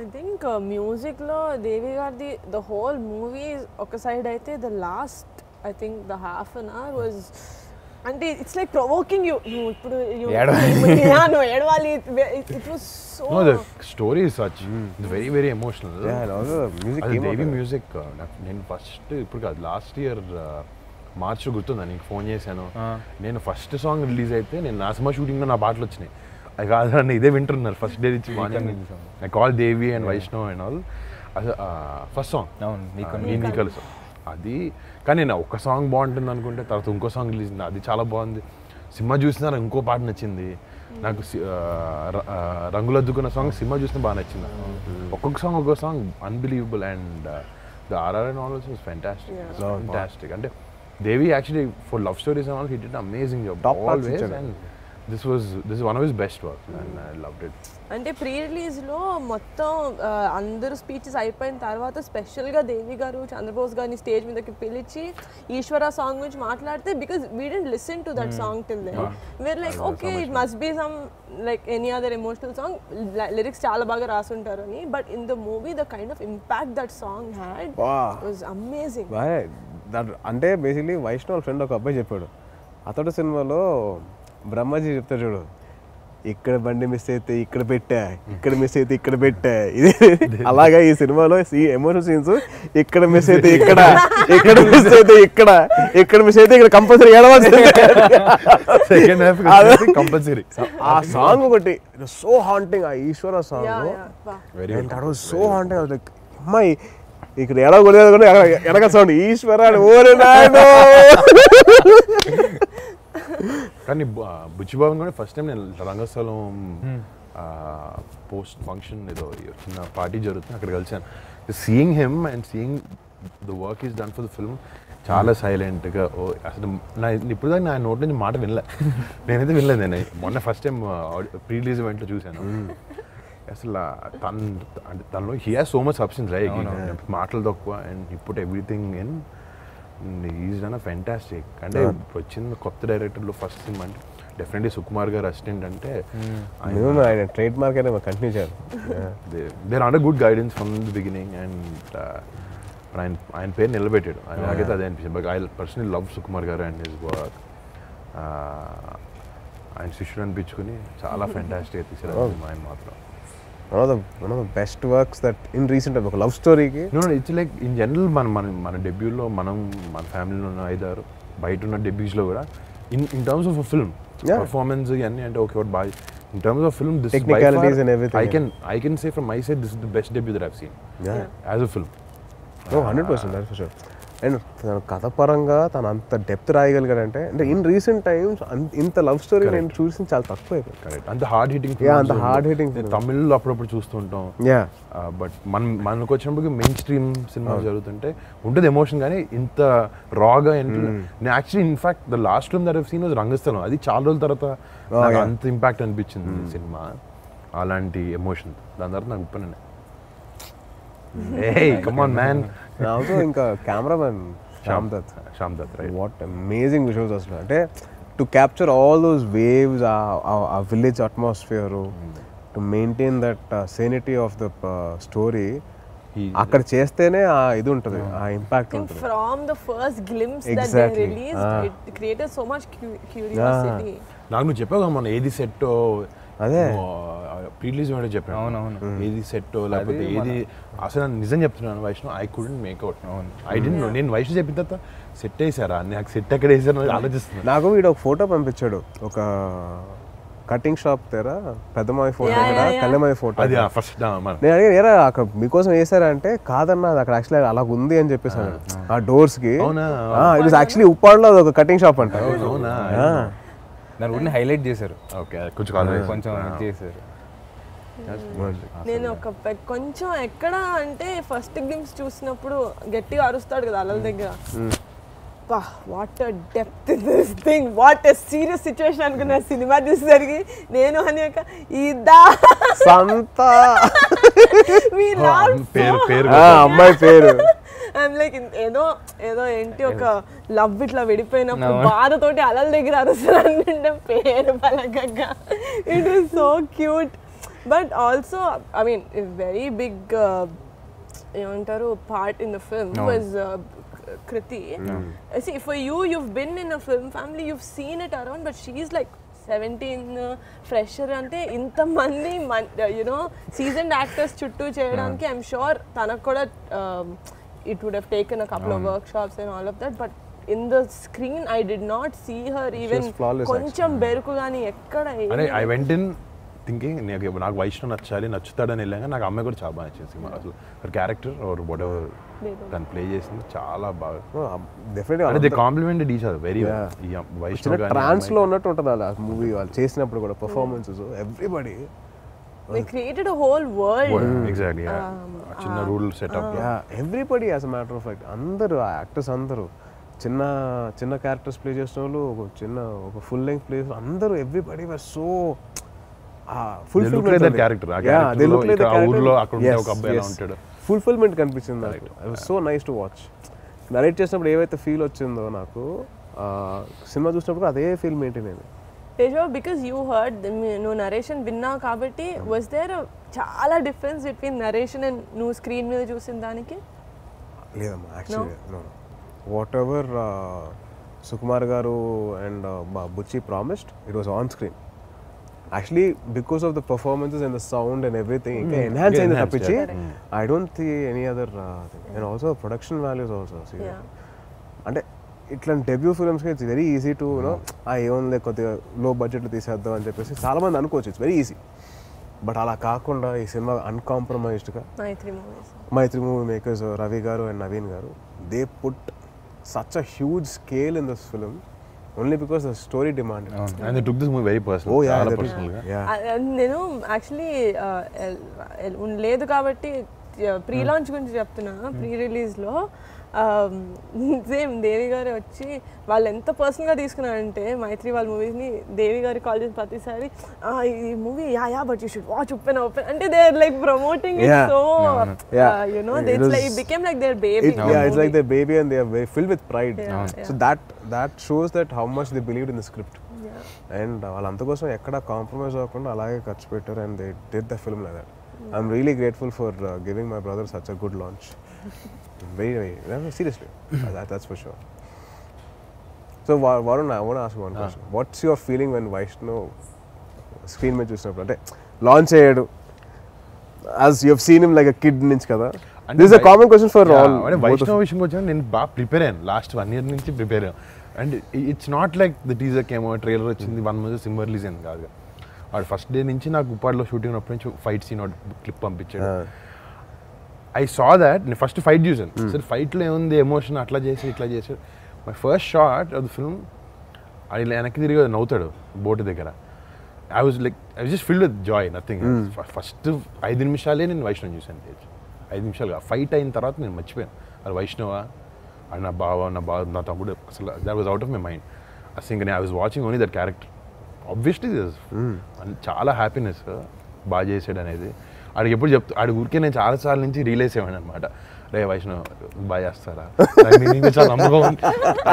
ఐ థింక్ మ్యూజిక్లో దేవి గారిది ద హోల్ మూవీ ఒక సైడ్ అయితే, the last I think the half an hour was, అంటే ఇట్స్ లైక్ ప్రొవోకింగ్ యూ, నువ్వు ఇప్పుడు నువ్వు ఏడవాలి. It was so, no, the story is such very very emotional. Devi music నేను ఫస్ట్ ఇప్పుడు కాదు, లాస్ట్ ఇయర్ మార్చ్ గుర్తుందా నీకు ఫోన్ చేశాను. నేను ఫస్ట్ సాంగ్ రిలీజ్ అయితే నేను నా సినిమా షూటింగ్లో నా పాటలు వచ్చినాయి. అది కాదండి, ఇదే వింటున్నారు ఫస్ట్ డే నుంచి. I call Devi and Vaishnav and all. First song నీ కలుసు అది. కానీ నేను ఒక సాంగ్ బాగుంటుంది అనుకుంటే తర్వాత ఇంకో సాంగ్ రిలీజ్ అయింది, అది చాలా బాగుంది. సినిమా చూసినా నాకు ఇంకో పాట నచ్చింది. నాకు రంగులద్దుకున్న సాంగ్ సినిమా చూసినా బాగా నచ్చింది. ఒక్కొక్క song unbelievable. And the RR and all was fantastic. అంటే Devi actually for love stories and all he did amazing job always. And this one of his best work and I loved it. అంటే pre రిలీజ్లో మొత్తం అందరూ speeches అయిపోయిన తర్వాత స్పెషల్గా దేవి గారు చంద్రబోస్ గారిని స్టేజ్ మీదకి పిలిచి ఈశ్వర సాంగ్ గురించి మాట్లాడితే, because we didn't listen to that song till then, we are like okay it must be some like any other emotional song, lyrics చాలా బాగా రాసుంటారు అని. But in the movie the kind of impact that song had was amazing. అంటే basically Vaishnav friend ఒక అబ్బాయి చెప్పాడు, అతడు సినిమాలో బ్రహ్మాజీ చెప్తాడు చూడు, ఇక్కడ బండి మిస్ అయితే ఇక్కడ పెట్టా, ఇక్కడ మిస్ అయితే ఇక్కడ పెట్టా. ఇది అలాగా ఈ సినిమాలో ఎమోషనల్ సీన్స్ ఇక్కడ మిస్ అయితే ఇక్కడ, ఇక్కడ మిస్ అయితే ఇక్కడ, ఇక్కడ మిస్ అయితే ఇక్కడ కంపల్సరీ ఏడవలసిందే. Second half compulsory. ఆ సాంగ్ ఒకటి సో హాంటింగ్, ఆ Eeswara song very so haunting. అమ్మాయి ఇక్కడ ఎడగలేదు కూడా ఎనక సౌండ్ ఈశ్వర ఓరే నాయనో. కానీ బుచ్చిబాబు కూడా ఫస్ట్ టైం నేను రంగస్థలం పోస్ట్ ఫంక్షన్ ఏదో చిన్న పార్టీ జరుగుతుంది, అక్కడ కలిసాను. Seeing him and seeing the work is done for the film చాలా సైలెంట్గా. అసలు నా ఇప్పుడు దాకా నా నోట్ నుంచి మాట వినలే, నేనైతే వినలేదు. నేను మొన్న ఫస్ట్ టైం ప్రీ రిలీజ్ ఈవెంట్లో చూశాను. అసలు తనలో he has so much substance right, మాటలు తక్కువ and he put everything in. Is done a fantastic. అంటే వచ్చిన కొత్త డైరెక్టర్లో ఫస్ట్ సినిమా అంటే డెఫినెట్లీ సుకుమార్ గారు అసిస్టెంట్ అంటే ఆయన ట్రేడ్ మార్క్ అయినా కంటిన్యూ చేయాలి. There under good guidance from the beginning and ఆయన పేరు నిలబెట్టాడు. నాకైతే అదే అనిపించింది. But I personally love Sukumar garu and his work. ఆయన శిష్యుడు అనిపించుకుని చాలా ఫెంటాస్టిక్ తీసారు ఆయన మాత్రం. one of the best works that in recent time, ఒక లవ్ స్టోరీకి ఇట్స్ లైక్ ఇన్ జనరల్ మన డెబ్యూలో మన ఫ్యామిలీలో ఉన్న 5-6 బయట ఉన్న డెబ్యూస్లో కూడా in terms of film performance ఇవన్నీ అంటే okay boy in terms of film this technicalities and everything. I can say from my side this is the best debut that I've seen as a film. 100% that's for sure. And తన కథ పరంగా తను అంత depth రాయగలిగాడంటే, అంటే in recent times ఇంత love story నేను చూసి చాలా తక్కువ అయిపోయింది. కరెక్ట్. అంత హార్డ్ హిట్టింగ్ అంత హార్డ్ హిట్టింగ్ తమిళ్లో అప్పుడప్పుడు చూస్తుంటాం. బట్ మనకు వచ్చినప్పుడు మెయిన్ స్ట్రీమ్ సినిమా జరుగుతుంటే ఉంటుంది ఎమోషన్, కానీ ఇంత రాగా నేను actually in fact the last film that I've seen was Rangasthalam. అది చాలా రోజుల తర్వాత అంత ఇంపాక్ట్ అనిపించింది సినిమా, అలాంటి ఎమోషన్. దాని తర్వాత నాకు ఇప్పనే hey come on man. also ఇంకా cameraman Shyam Dutt right, what amazing visuals అసలు. అంటే to capture all those waves, ఆ village atmosphere, to maintain that serenity of the story అక్కడ చేస్తేనే ఆ ఇది ఉంటుంది, ఆ ఇంపాక్ట్ ఉంటుంది. From the first glimpse that they released, it created so much curiosity. నాకు నువ్వు చెప్పావు మన ఏది సెట్ అదే ప్రీ రిలీజ్ అంటే చెప్పాను. అవునవును. ఏది సెట్ లేకపోతే ఏది అసలు నిజం చెప్తున్నాను Vaishnav, I couldn't make out. I didn't know. నేను వైష్ణవ్ చెప్పిన తర్వాత సెట్ వేసారా, నాకు సెట్ ఎక్కడ వేసారు ఆలోచిస్తున్నాను. నాకు వీడు ఒక ఫోటో పంపించాడు, ఒక కటింగ్ షాప్ దగ్గర పెద్దమావి ఫోటో, కళ్ళమావి ఫోటో. అది ఫస్ట్ నేను అడిగాను ఏరా అక్కడ మీకోసం వేసారా అంటే, కాదన్నా అది అక్కడ యాక్చువల్లీ అలా ఉంది అని చెప్పేసాను. ఆ డోర్స్ కి ఇట్ వాస్ యాక్చువల్లీ ఉప్పాడులో అది ఒక కటింగ్ షాప్ అంట. దాని ఊరిని హైలైట్ చేశారు. ఓకే కొంచెం చేశారు. నేను ఒక కొంచెం ఎక్కడ అంటే ఫస్ట్ గ్లిమ్స్ చూసినప్పుడు గట్టిగా అరుస్తాడు కదా అలల దగ్గర, what depth this thing, what serious situation అనుకున్నా. సినిమా చూసేసరికి నేను అని ఒక ఇదా సంతా పేరు అమ్మాయి పేరు ఐఎమ్ లైక్ ఏదో ఏదో ఏంటి ఒక లవ్ ఇట్లా విడిపోయినప్పుడు బాధతోటి అలల దగ్గర అరుస్తారంటే పేరు పలకగా. It is so cute. But also I mean very big ఏమంటారు part in the film was Kriti. See, for you, you've been in a film family, you've seen it around, but she's like 17 fresher ante inta mandi seasoned actors chuttu cheyadaniki I'm sure tanaku kuda it would have taken a couple of workshops and all of that, but in the screen I did not see her even koncham beruku gaani ekkada. I went in thinking నాకు వైష్ణవ్ నచ్చాలి, నచ్చుతాడని వెళ్ళాక నాకు అమ్మాయి కూడా చాలా బాగా నచ్చింది సినిమా. అసలు క్యారెక్టర్ ఆర్ వాట్ ఎవర్ తను ప్లే చేసింది చాలా బాగా. Definitely they complimented each other very well. Vaishnav trance లో ఉన్నట్టు ఉంటుంది అలా మూవీ వాళ్ళు చేసినప్పుడు కూడా performances everybody they created a whole world. Exactly. చిన్న rule setup everybody as a matter of fact అందరూ ఆ యాక్టర్స్ అందరూ చిన్న చిన్న క్యారెక్టర్స్ ప్లే చేసిన వాళ్ళు, ఒక ఫుల్ లెంగ్త్ ప్లే అందరూ ఎవ్రీబడి వర్ సో ఫుల్ఫిల్మెంట్ కనిపించింది నాకు. I was so nice to watch. Narrate చేసినప్పుడు ఏవైతే ఫీల్ వచ్చిందో నాకు సినిమా చూసినప్పుడు అదే ఫీల్ మెయింటైన్ అయింది. Tejo, because you heard నువ్వు నరేషన్ విన్నావు కాబట్టి was there చాలా డిఫరెన్స్ బిట్వీన్ నరేషన్ అండ్ నువ్వు స్క్రీన్ మీద చూసిన దానికి? లేదమ్మా actually what ever Sukumar garu and Buchi promised it was on screen. Actually because of the performances and the sound and everything ఇంకా ఎన్హాన్స్ అయింది తప్పించి ఐ డోంట్ థీ any other and also production values also అంటే ఇట్లాంటి డెబ్యూ ఫిల్మ్స్కి it's very easy to you know ఏముంది కొద్దిగా లో బడ్జెట్లో తీసేద్దాం అని చెప్పేసి చాలామంది అనుకోవచ్చు ఇట్స్ వెరీ ఈజీ. బట్ అలా కాకుండా ఈ సినిమా అన్కాంప్రమైజ్డ్గా మైత్రి మూవీ మేకర్స్ రవి గారు అండ్ నవీన్ గారు they put such a huge scale in this film only because the story demand. And they took this movie very personal. Oh, yeah, చాలా that is- personal గా. yeah. నేను actually లేదు కాబట్టి pre launch గురించి చెప్తున్నా. Pre రిలీజ్లో same దేవి గారు వచ్చి వాళ్ళు ఎంత పర్సనల్గా తీసుకున్నారంటే మైత్రి వాళ్ళ మూవీస్ని దేవి గారి కాల్ చేసిన ప్రతిసారి ఈ movie yeah but you should watch open అంటే they are like promoting it so you know they ఇట్స్ became like their baby. It's like their baby and they are very filled with pride. So that shows that how much they believed in the script. And వాళ్ళంత కోసం ఎక్కడ compromise అవ్వకుండా అలాగే ఖర్చు పెట్టారు and they did the film like that. I'm really grateful for giving my brother such a good launch. Very seriously. That's for sure. So Varun, I want to ask you one question. What's your feeling when Vaishnav screen మీద చూసినప్పుడు అంటే launch అయ్యాడు as you have seen him like a kid నుంచి కదా? This is a common question for all. అంటే వైష్ణవ్ విషయం వచ్చిన నేను బాగా ప్రిపేర్ అయ్యాను లాస్ట్ 1 year నుంచి ప్రిపేర్ అయ్యాను. And it's not like the teaser కేమో ట్రైలర్ వచ్చింది 1 month సినిమా రిలీజ్ అయింది కాదు. వాడు ఫస్ట్ డే నుంచి నాకు ఉప్పాడులో షూటింగ్ ఉన్నప్పటి నుంచి ఫైట్ సీన్ క్లిప్ పంపించాడు. ఐ సా దాట్ నేను ఫస్ట్ ఫైట్ చూసాను. సరే ఫైట్లో ఏముంది ఎమోషన్ అట్లా చేసి ఇట్లా చేసాడు. My first shot of the film అది వెనక్కి తిరిగి నవ్వుతాడు బోటు దగ్గర. I was just filled with Joy nothing. First 5 నిమిషాలే నేను వైష్ణవ్ చూసాను. 5 నిమిషాలుగా ఫైట్ అయిన తర్వాత నేను మర్చిపోయాను అది వైష్ణవ అది నా బావ నా తమ్ముడు అసలు that was out of my mind. అసలు ఇంకా I was watching only that character. Obviously చాలా హ్యాపీనెస్ బాగా చేసాడు అనేది. ఆడికి ఎప్పుడు ఆడి ఊరికే నేను చాలాసార్లు నుంచి రియలైజ్ అయ్యాను అనమాట. రే వైష్ణవ్ బాగా చేస్తారా చాలా నమ్మకం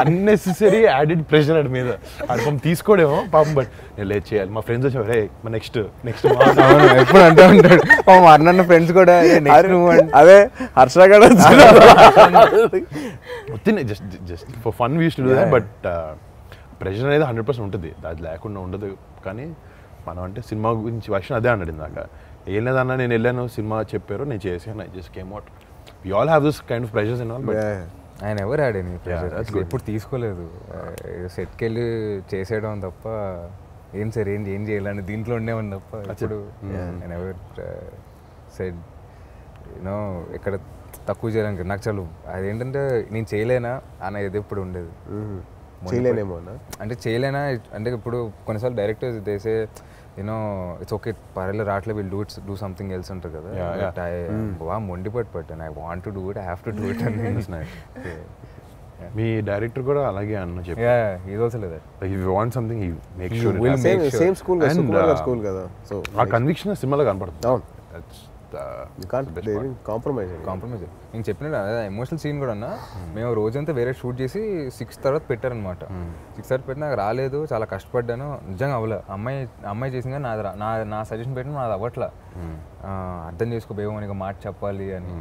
అన్నెసెసరీ యాడెడ్ ప్రెషర్ ఆడి మీద ఆడి తీసుకోడేమో పాపం. బట్ నేను లేట్ చేయాలి. మా ఫ్రెండ్స్ వచ్చారు రే మా నెక్స్ట్ ఎప్పుడు అంటూ ఉంటాడు అన్న ఫ్రెండ్స్ కూడా అదే హర్ష కూడా జస్ట్ ఫర్ ఫన్ వీస్ to do that. But pressure అనేది 100% ఉంటుంది, అది లేకుండా ఉండదు. కానీ మనం అంటే సినిమా గురించి వైష్ణవ్ అదే అన్నాడు ఇందాక. ఏం లేదన్నా నేను వెళ్ళాను సినిమా చెప్పారు నేను చేసాను. I just came out. We all have this kind of pressures and all. But ఆయన ఎవరు ఆడని ఎప్పుడు తీసుకోలేదు. సెట్కి వెళ్ళి చేసేయడం తప్ప ఏం సార్ ఏం చేయాలని దీంట్లో ఉండేవని తప్ప ఇప్పుడు ఆయన ఎవరు సెట్ యూనో ఎక్కడ తక్కువ చేయడానికి నాకు చాలు అదేంటంటే నేను చేయలేనా అన్న ఇది ఎప్పుడు ఉండేది. చేయలేనేమో అంటే చేయలేనా అంటే ఇప్పుడు కొన్నిసార్లు డైరెక్టర్స్ దేసే యూనో ఇట్స్ ఓకే పర్లేదు రావట్లే విల్ డూ సంథింగ్ ఎల్స్ ఉంటుంది కదా. బాగా మొండిపట్టు I want to do it I have to do it అని. మీ డైరెక్టర్ కూడా అలాగే అన్న చెప్పి ఇది ఆల్సో లేదు if you want something he make sure same school కదా. సో ఆ కన్విక్షన్ సినిమాలో కనపడుతుంది. అవును కాంప్రమైజ్. నేను చెప్పిన ఎమోషనల్ సీన్ కూడా అన్నా మేము రోజంతా వేరే షూట్ చేసి 6 తర్వాత పెట్టారనమాట. 6 తర్వాత పెట్టి నాకు రాలేదు, చాలా కష్టపడ్డాను, నిజంగా అవ్వలే. అమ్మాయి చేసింది కానీ నా సజెషన్ పెట్టిన నాది అవ్వట్లా. అర్థం చేసుకోబోయేమో ఇక మాట చెప్పాలి అని.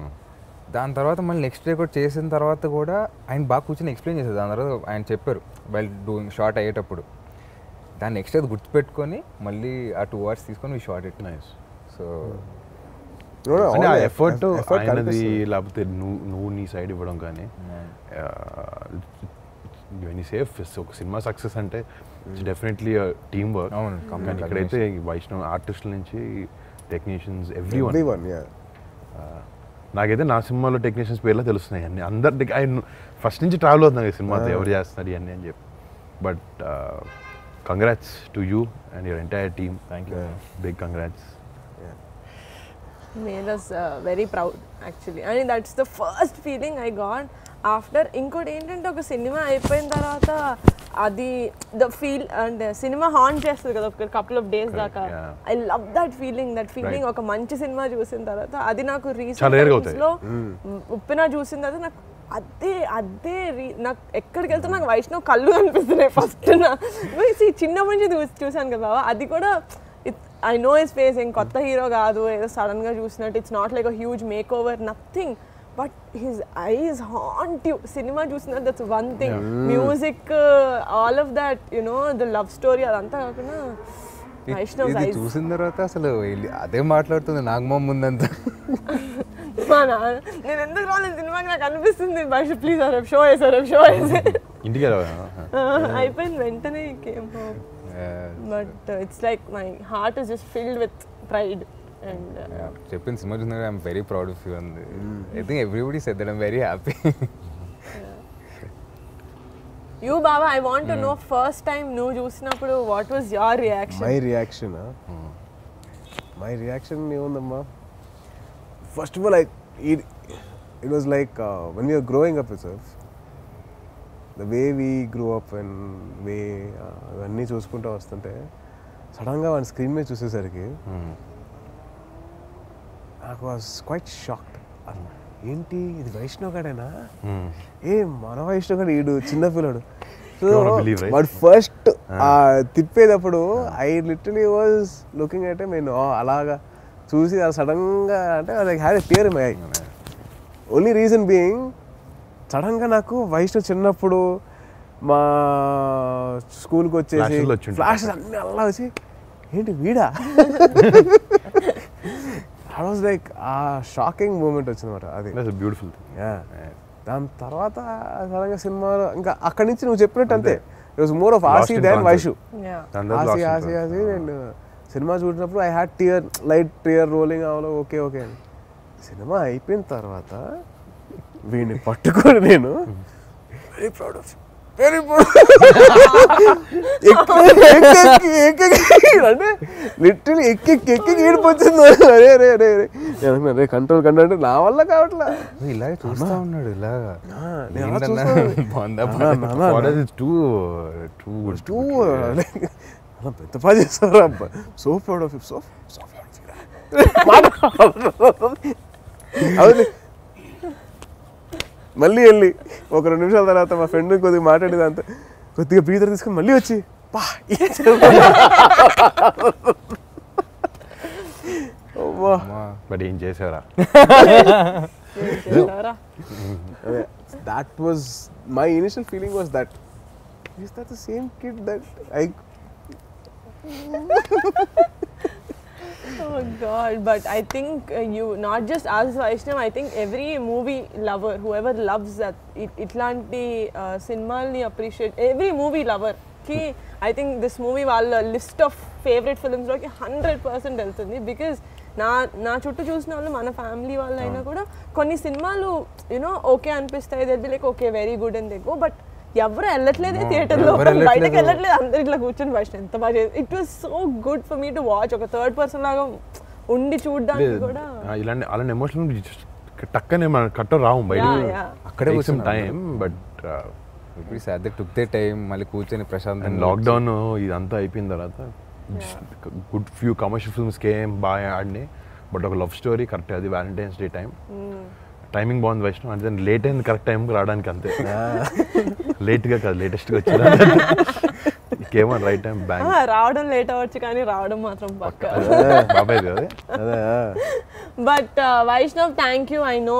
దాని తర్వాత మళ్ళీ నెక్స్ట్ డే కూడా చేసిన తర్వాత కూడా ఆయన బాగా కూర్చొని ఎక్స్ప్లెయిన్ చేశారు. దాని తర్వాత ఆయన చెప్పారు వైల్ డూయింగ్ షార్ట్ అయ్యేటప్పుడు దాన్ని నెక్స్ట్ అది గుర్తుపెట్టుకొని మళ్ళీ ఆ 2 hours తీసుకొని short it nice. So effort అయినది లేకపోతే నువ్వు నీ సైడ్ ఇవ్వడం కానీ సేఫ్ ఒక సినిమా సక్సెస్ అంటే డెఫినెట్లీ టీమ్ వర్క్. కానీ ఇక్కడైతే వైష్ణవ్ ఆర్టిస్టుల నుంచి టెక్నీషియన్స్ ఎవ్రీవన్. నాకైతే నా సినిమాలో టెక్నీషియన్స్ పేర్లో తెలుస్తున్నాయి అన్ని అందరికి. ఆయన ఫస్ట్ నుంచి ట్రావెల్ అవుతున్నాయి సినిమాతో ఎవరు చేస్తున్నారు ఇవన్నీ అని చెప్పి. But congrats to you and your entire team. Thank you, big congrats. made us very proud actually. I mean that's the first feeling I got after. ఇంకోటి ఏంటంటే ఒక సినిమా అయిపోయిన తర్వాత అది the feel and cinema haunt చేస్తుంది కదా ఒక couple of days దాకా. ఐ లవ్ దట్ ఫీలింగ్ ఒక మంచి సినిమా చూసిన తర్వాత. అది నాకు రీసెంట్ లో ఉప్పిన చూసిన తర్వాత నాకు అదే నాకు ఎక్కడికి వెళ్తే నాకు వైష్ణవ్ కళ్ళు కనిపిస్తున్నాయి ఫస్ట్. చిన్నప్పటి నుంచి చూసాను కదా బాబా. అది కూడా I know his face, ఇంక కొత్త హీరో కాదు, ఏదో సడన్గా చూసినట్టు. It's not like a huge makeover, nothing. But his eyes haunt you. సినిమా చూసినట్టు that's one thing. Music, all of that, you know the love story, అదంతా కాకుండా వైష్ణవ్ ఇది eyes. చూసిన తర్వాత అసలు అదే మాట్లాడుతుంది నాగమ్మ ముందంతా. మా నాన్న నేను ఎందుకు రాలేదు సినిమాకి నాకు అనిపిస్తుంది వైష్ణవ్ ప్లీజ్ రేపు షో వేసే ఇంటికి అయిపోయింది వెంటనే came home. But it's like my heart is just filled with pride and చెప్పిన సినిమా చూసిన I'm very proud of you and I think everybody said that I'm very happy. You బాబా I want to know first time నువ్వు చూసినప్పుడు what was your reaction? My reaction ఏముందమ్మా, first of all it was like when you're growing up itself, the way we grow up and way ఇవన్నీ చూసుకుంటూ వస్తుంటే సడన్గా వాడిని screen మీద చూసేసరికి నాకు వాజ్ క్వైట్ షాక్డ్. ఏంటి ఇది వైష్ణవ్ గడేనా? మన వైష్ణవ్ గడ ఈడు చిన్న పిల్లడు. సో వాడు ఫస్ట్ తిప్పేటప్పుడు I literally was looking at నేను అలాగా చూసి సడన్గా అంటే like had a tear in my eye. Only reason being సడన్గా నాకు వైష్ణవ్ చిన్నప్పుడు మా స్కూల్కి వచ్చేసి ఫ్లాషెస్ అన్నీ అలా వచ్చి ఏంటి వీడా ఐ వాజ్ లైక్ ఆ షాకింగ్ మూమెంట్ వచ్చిందన్నమాట. అది బ్యూటిఫుల్. దాని తర్వాత సడన్గా సినిమాలో ఇంకా అక్కడి నుంచి నువ్వు చెప్పినట్టు అంతే, it was more of Aasi than Vaishu. Aasi and సినిమా చూసినప్పుడు I had tear, light tear rolling అవ్వలో ఓకే ఓకే అని. సినిమా అయిపోయిన తర్వాత వీడిని పట్టుకొని నేను very proud of very proud అంటే లిటరలీ ఎక్కి ఏడిపోతుంది. అరే అరే అరే అరే కంట్రోల్ అంటే నా వల్ల కావట్లా. ఇలాగే చూస్తా ఉన్నాడు ఇలాగా పెద్ద పని చేస్తారు అబ్బా. సో ప్రౌడ్ ఆఫ్ సో అవును. మళ్ళీ వెళ్ళి ఒక 2 నిమిషాల తర్వాత మా ఫ్రెండ్ కొద్దిగా మాట్లాడేదంతా కొద్దిగా బ్రీదర్ తీసుకొని మళ్ళీ వచ్చి బట్ ఏం చేసారా? That was my initial feeling was that is that the same kid that I Oh God, but I think you not just as Vaishnav, I think every movie lover, whoever loves that, itlanti cinema appreciate, every movie lover ki I think this movie వాళ్ళ list of favorite films లోకి 100% వెళ్తుంది. Because నా చుట్టూ చూసిన వాళ్ళు మన family వాళ్ళు అయినా కూడా కొన్ని సినిమాలు యూనో ఓకే అనిపిస్తాయి, they will be like okay very good and they go, but ఎవరు వెళ్ళట్లేదే థియేటర్లో, బయటకు వెళ్ళట్లేదు, అందరు ఇట్లా కూర్చొని ఫస్ట్ ఎంత బాగా చేసి. It was so good for me to watch, ఒక థర్డ్ పర్సన్ లాగా ఉండి చూడడానికి కూడా. ఇలాంటి అలాంటి ఎమోషనల్ టక్కనే మన కట్ట రావు బయట, అక్కడే కొంచెం time. But took they time మళ్ళీ కూర్చొని ప్రశాంత్. లాక్డౌన్ ఇదంతా అయిపోయిన తర్వాత good few commercial films came బాగా ఆడినాయి, బట్ ఒక లవ్ స్టోరీ కరెక్ట్, అది వ్యాలంటైన్స్ డే టైం. టైమింగ్ బాగుంది వైష్ణవ్ అంటే లేట్ అయింది కరెక్ట్ టైంకి రావడానికి, అంతే. లేట్గా కాదు లేటెస్ట్గా వచ్చింది, ఇంకేమో రైట్ టైం బ్యాంక్. రావడం లేట్ అవ్వచ్చు కానీ రావడం మాత్రం పక్కా బాబాయ్ కదా. But Vaishnav thank you. I know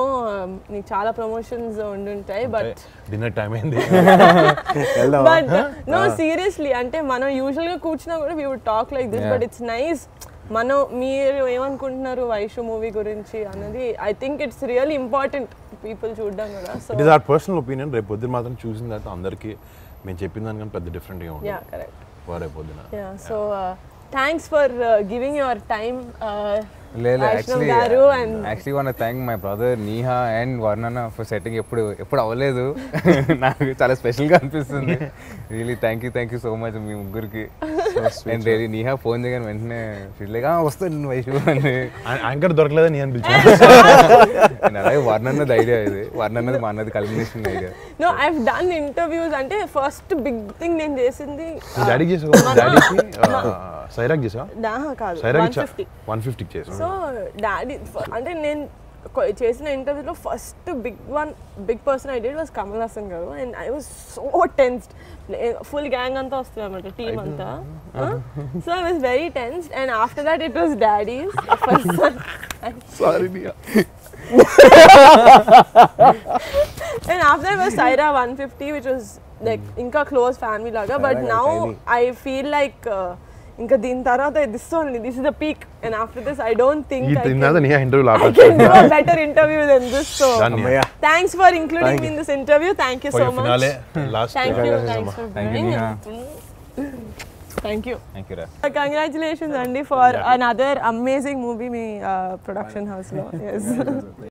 నీకు చాలా ప్రమోషన్స్ ఉండుంటాయి, బట్ డిన్నర్ టైం అయింది. బట్ నో సీరియస్లీ అంటే మనం యూజువల్గా కూర్చున్నా కూడా we would talk like this, but it's nice. మీరు ఏమనుకుంటున్నారు వైషు మూవీ గురించి అన్నది I think it's really important people చూడడం కూడా. So it is our personal opinion. రేపు పొద్దున మాత్రం చూసిన తర్వాత అందరికీ మేము చెప్పిన దానికన్నా పెద్ద డిఫరెంట్గా ఉంటుంది. రేపు పొద్దున. So thanks for giving your time. లేదు actually want to thank my brother Neeha and Varnana for setting. ఎప్పుడు అవ్వలేదు, నాకు చాలా స్పెషల్గా అనిపిస్తుంది. Really thank you so much మీ ముగ్గురికి. అండ్ రియలీ నీహా ఫోన్ చేయగానే వెంటనే ఫీల్ వస్తుంది వైషు అని. యాంకర్ దొరకలేదని నేను పిలిచాను. అలాగే వర్ణన్నది ఐడియా, ఇది వర్ణన్నది మా అన్నది culmination idea. No I have done interviews. అంటే ఫస్ట్ బిగ్ థింగ్ నేను చేసింది డాడీ చేసావు, డాడీకి సైరాక్ చేసావా? కాదు, సైరాక్ 150 చేసావు. సో డాడీ అంటే నేను చేసిన ఇంటర్వ్యూలో first big person I did was Kamal Haasan garu. And I was so tensed. Full gang అంతా వస్తుంది అనమాట, టీమ్ అంతా. So I was very tensed. And after that it was daddy's sorry. And after that was Saira 150, which was like inka close family laga. But now I feel like ఇంకా దీని తర్వాత this only this is the peak and after this I don't think ఈ తిన్నదా నీ interview I can do a better interview than this. So thanks for including me in this interview. Thank you so much. Last Thank you. Thanks for Thank you, being Neha. Thank you. Thank you, Ra. Congratulations, Andy, for another amazing movie me production house lo. Yes.